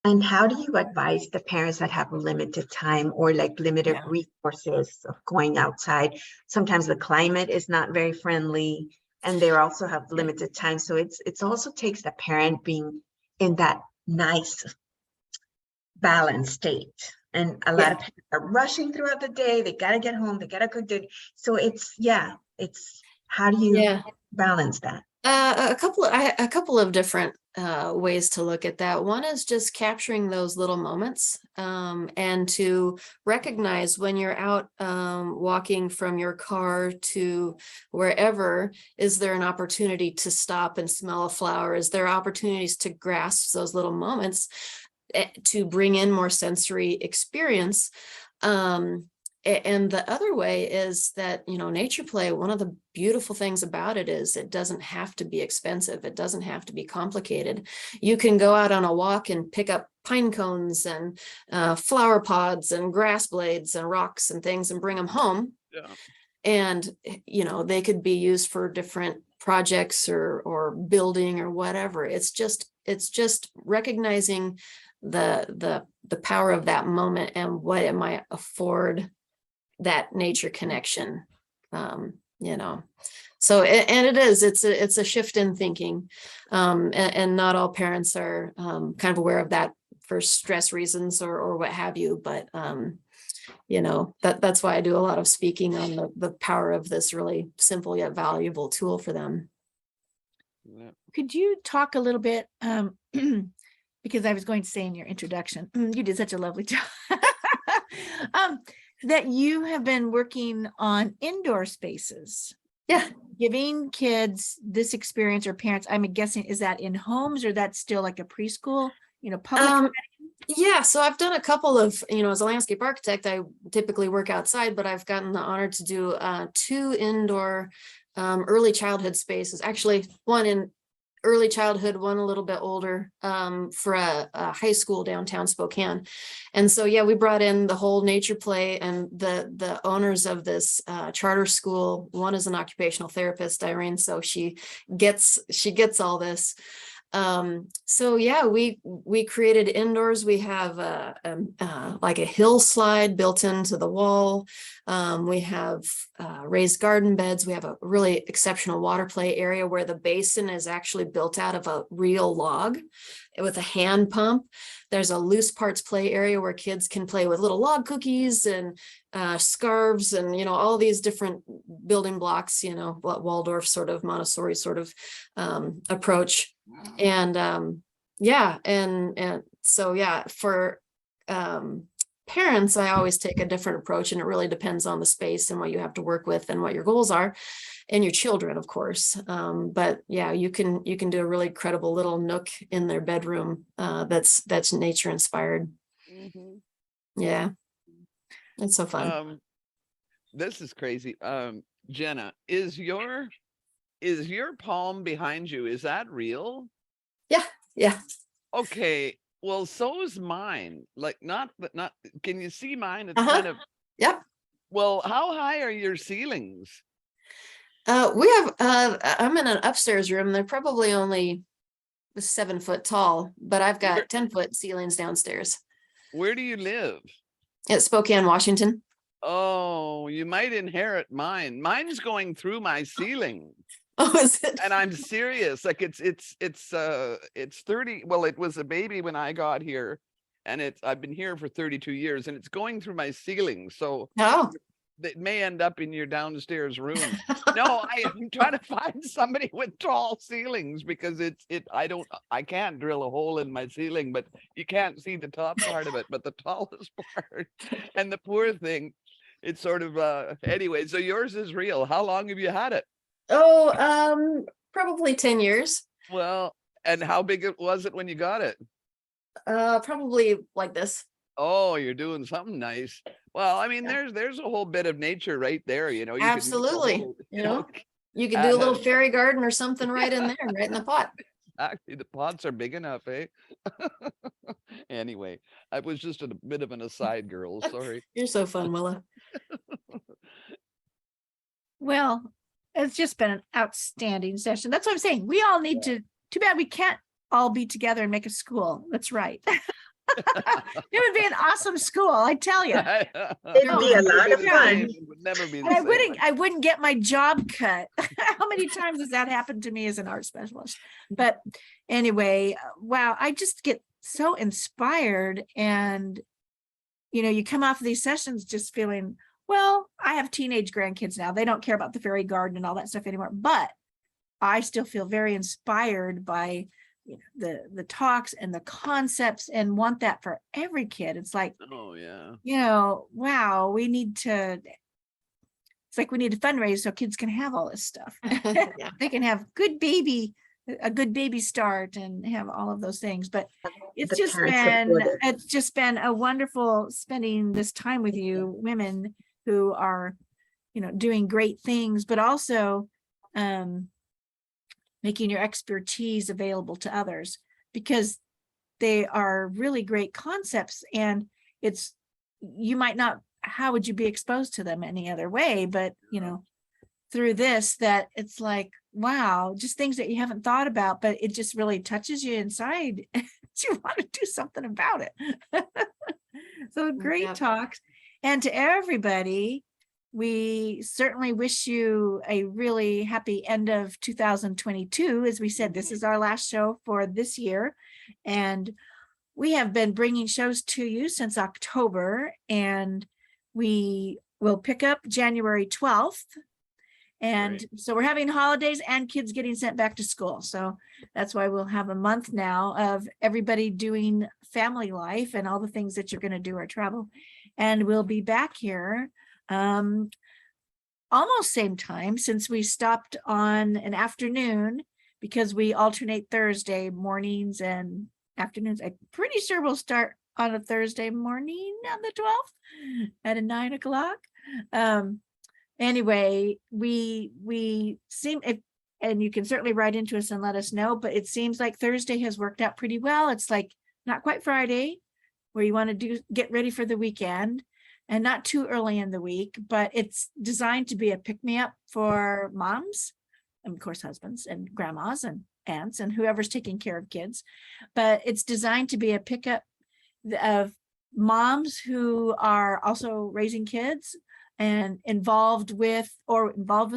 And how do you advise the parents that have limited time or like limited Yeah. resources of going outside? Sometimes the climate is not very friendly and they also have limited time. So it's also takes the parent being in that nice balanced state. And a lot of parents are rushing throughout the day. They got to get home. They got to cook dinner. So it's how do you balance that? A couple of different ways to look at that. One is just capturing those little moments and to recognize when you're out walking from your car to wherever, is there an opportunity to stop and smell a flower? Is there opportunities to grasp those little moments to bring in more sensory experience? And the other way is that, nature play, one of the beautiful things about it is it doesn't have to be expensive. It doesn't have to be complicated. You can go out on a walk and pick up pine cones and flower pods and grass blades and rocks and things and bring them home. Yeah. And, they could be used for different projects or building or whatever. It's just recognizing the power of that moment and what it might afford that nature connection, so it's a shift in thinking, and not all parents are kind of aware of that for stress reasons or what have you, but that's why I do a lot of speaking on the power of this really simple yet valuable tool for them. Yeah. Could you talk a little bit, because I was going to say in your introduction, you did such a lovely job, that you have been working on indoor spaces. Yeah. Giving kids this experience, or parents, I'm guessing, is that in homes or that's still like a preschool, public? Yeah, so I've done a couple of, as a landscape architect, I typically work outside, but I've gotten the honor to do 2 indoor early childhood spaces. Actually, one in early childhood, one a little bit older, for a high school downtown Spokane. And so, we brought in the whole nature play, and the owners of this charter school, one is an occupational therapist, Irene, so she gets all this. We created indoors. We have like a hill slide built into the wall. We have raised garden beds. We have a really exceptional water play area where the basin is actually built out of a real log with a hand pump. There's a loose parts play area where kids can play with little log cookies and scarves and, all these different building blocks, Waldorf sort of Montessori sort of approach. And for parents, I always take a different approach, and it really depends on the space and what you have to work with and what your goals are, and your children, of course. But you can do a really credible little nook in their bedroom that's nature inspired. Yeah, it's so fun. This is crazy. Jena, is your palm behind you, is that real? Yeah. Okay, well, so is mine. Like, not, can you see mine? It's Uh-huh. kind of, Yep. well, how high are your ceilings? We have, I'm in an upstairs room. They're probably only 7 foot tall, but I've Where- got 10-foot ceilings downstairs. Where do you live? At Spokane, Washington. Oh, you might inherit mine. Mine's going through my ceiling. Oh, is it? And I'm serious. Like it's 30. Well, it was a baby when I got here, and I've been here for 32 years, and it's going through my ceiling. So Oh. it may end up in your downstairs room. No, I'm trying to find somebody with tall ceilings because I can't drill a hole in my ceiling, but you can't see the top part of it, but the tallest part. And the poor thing, it's sort of anyway, so yours is real. How long have you had it? Oh, probably 10 years. Well, and how big was it when you got it? Probably like this. Oh, you're doing something nice. Well, I mean, Yeah. there's a whole bit of nature right there, you know. You could make a Absolutely. whole, You know, you could do a little uh, fairy garden or something right in there, right in the pot. actually, the pots are big enough, eh? Anyway, I was just a bit of an aside, girl. Sorry. You're so fun, Willa. Well, it's just been an outstanding session. That's what I'm saying. We all need to, too bad we can't all be together and make a school. That's right. It would be an awesome school, I tell you. It'd be a lot of fun. It would never be the And same. I wouldn't get my job cut. How many times has that happened to me as an art specialist? But anyway, wow, I just get so inspired. And, you know, you come off of these sessions just feeling, well, I have teenage grandkids now. They don't care about the fairy garden and all that stuff anymore. But I still feel very inspired by the talks and the concepts, and want that for every kid. It's like, Oh yeah. you know, wow, it's like we need to fundraise so kids can have all this stuff. Yeah. They can have a good baby start and have all of those things. But The parents supportive. it's just been a wonderful spending this time with you women who are, you know, doing great things, but also making your expertise available to others, because they are really great concepts. And you might not, how would you be exposed to them any other way? But, you know, through this, that it's like, wow, just things that you haven't thought about, but it just really touches you inside. You want to do something about it. So great Yeah. talks. And to everybody, we certainly wish you a really happy end of 2022. As we said, this is our last show for this year. And we have been bringing shows to you since October, and we will pick up January 12th. And so we're having holidays and kids getting sent back to school. So that's why we'll have a month now of everybody doing family life and all the things that you're going to do or travel. And we'll be back here almost same time, since we stopped on an afternoon, because we alternate Thursday mornings and afternoons. I'm pretty sure we'll start on a Thursday morning on the 12th at 9 o'clock. Anyway, we seem, and you can certainly write into us and let us know, but it seems like Thursday has worked out pretty well. It's like not quite Friday, where you want to get ready for the weekend, and not too early in the week, but it's designed to be a pick-me-up for moms, and of course husbands and grandmas and aunts and whoever's taking care of kids. But it's designed to be a pickup of moms who are also raising kids and involved with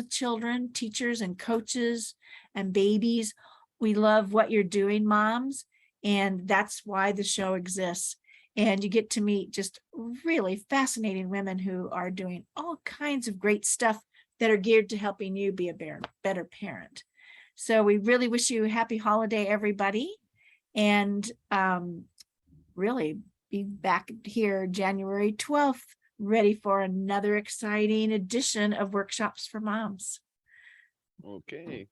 children, teachers and coaches and babies. We love what you're doing, moms, and that's why the show exists. And you get to meet just really fascinating women who are doing all kinds of great stuff that are geared to helping you be a better parent. So we really wish you a happy holiday, everybody. And really be back here January 12th, ready for another exciting edition of Workshops for Moms. Okay.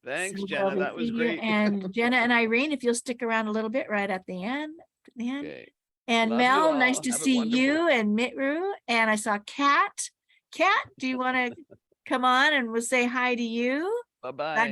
Thanks, So Jena. lovely That was seeing you. great. And Jena and Irene, if you'll stick around a little bit right at the end. Okay. And Love you Mel, nice all. to Have a see wonderful- you, and Mitru. And I saw Kat. Kat, do you want to come on and we'll say hi to you? Bye-bye. Glad to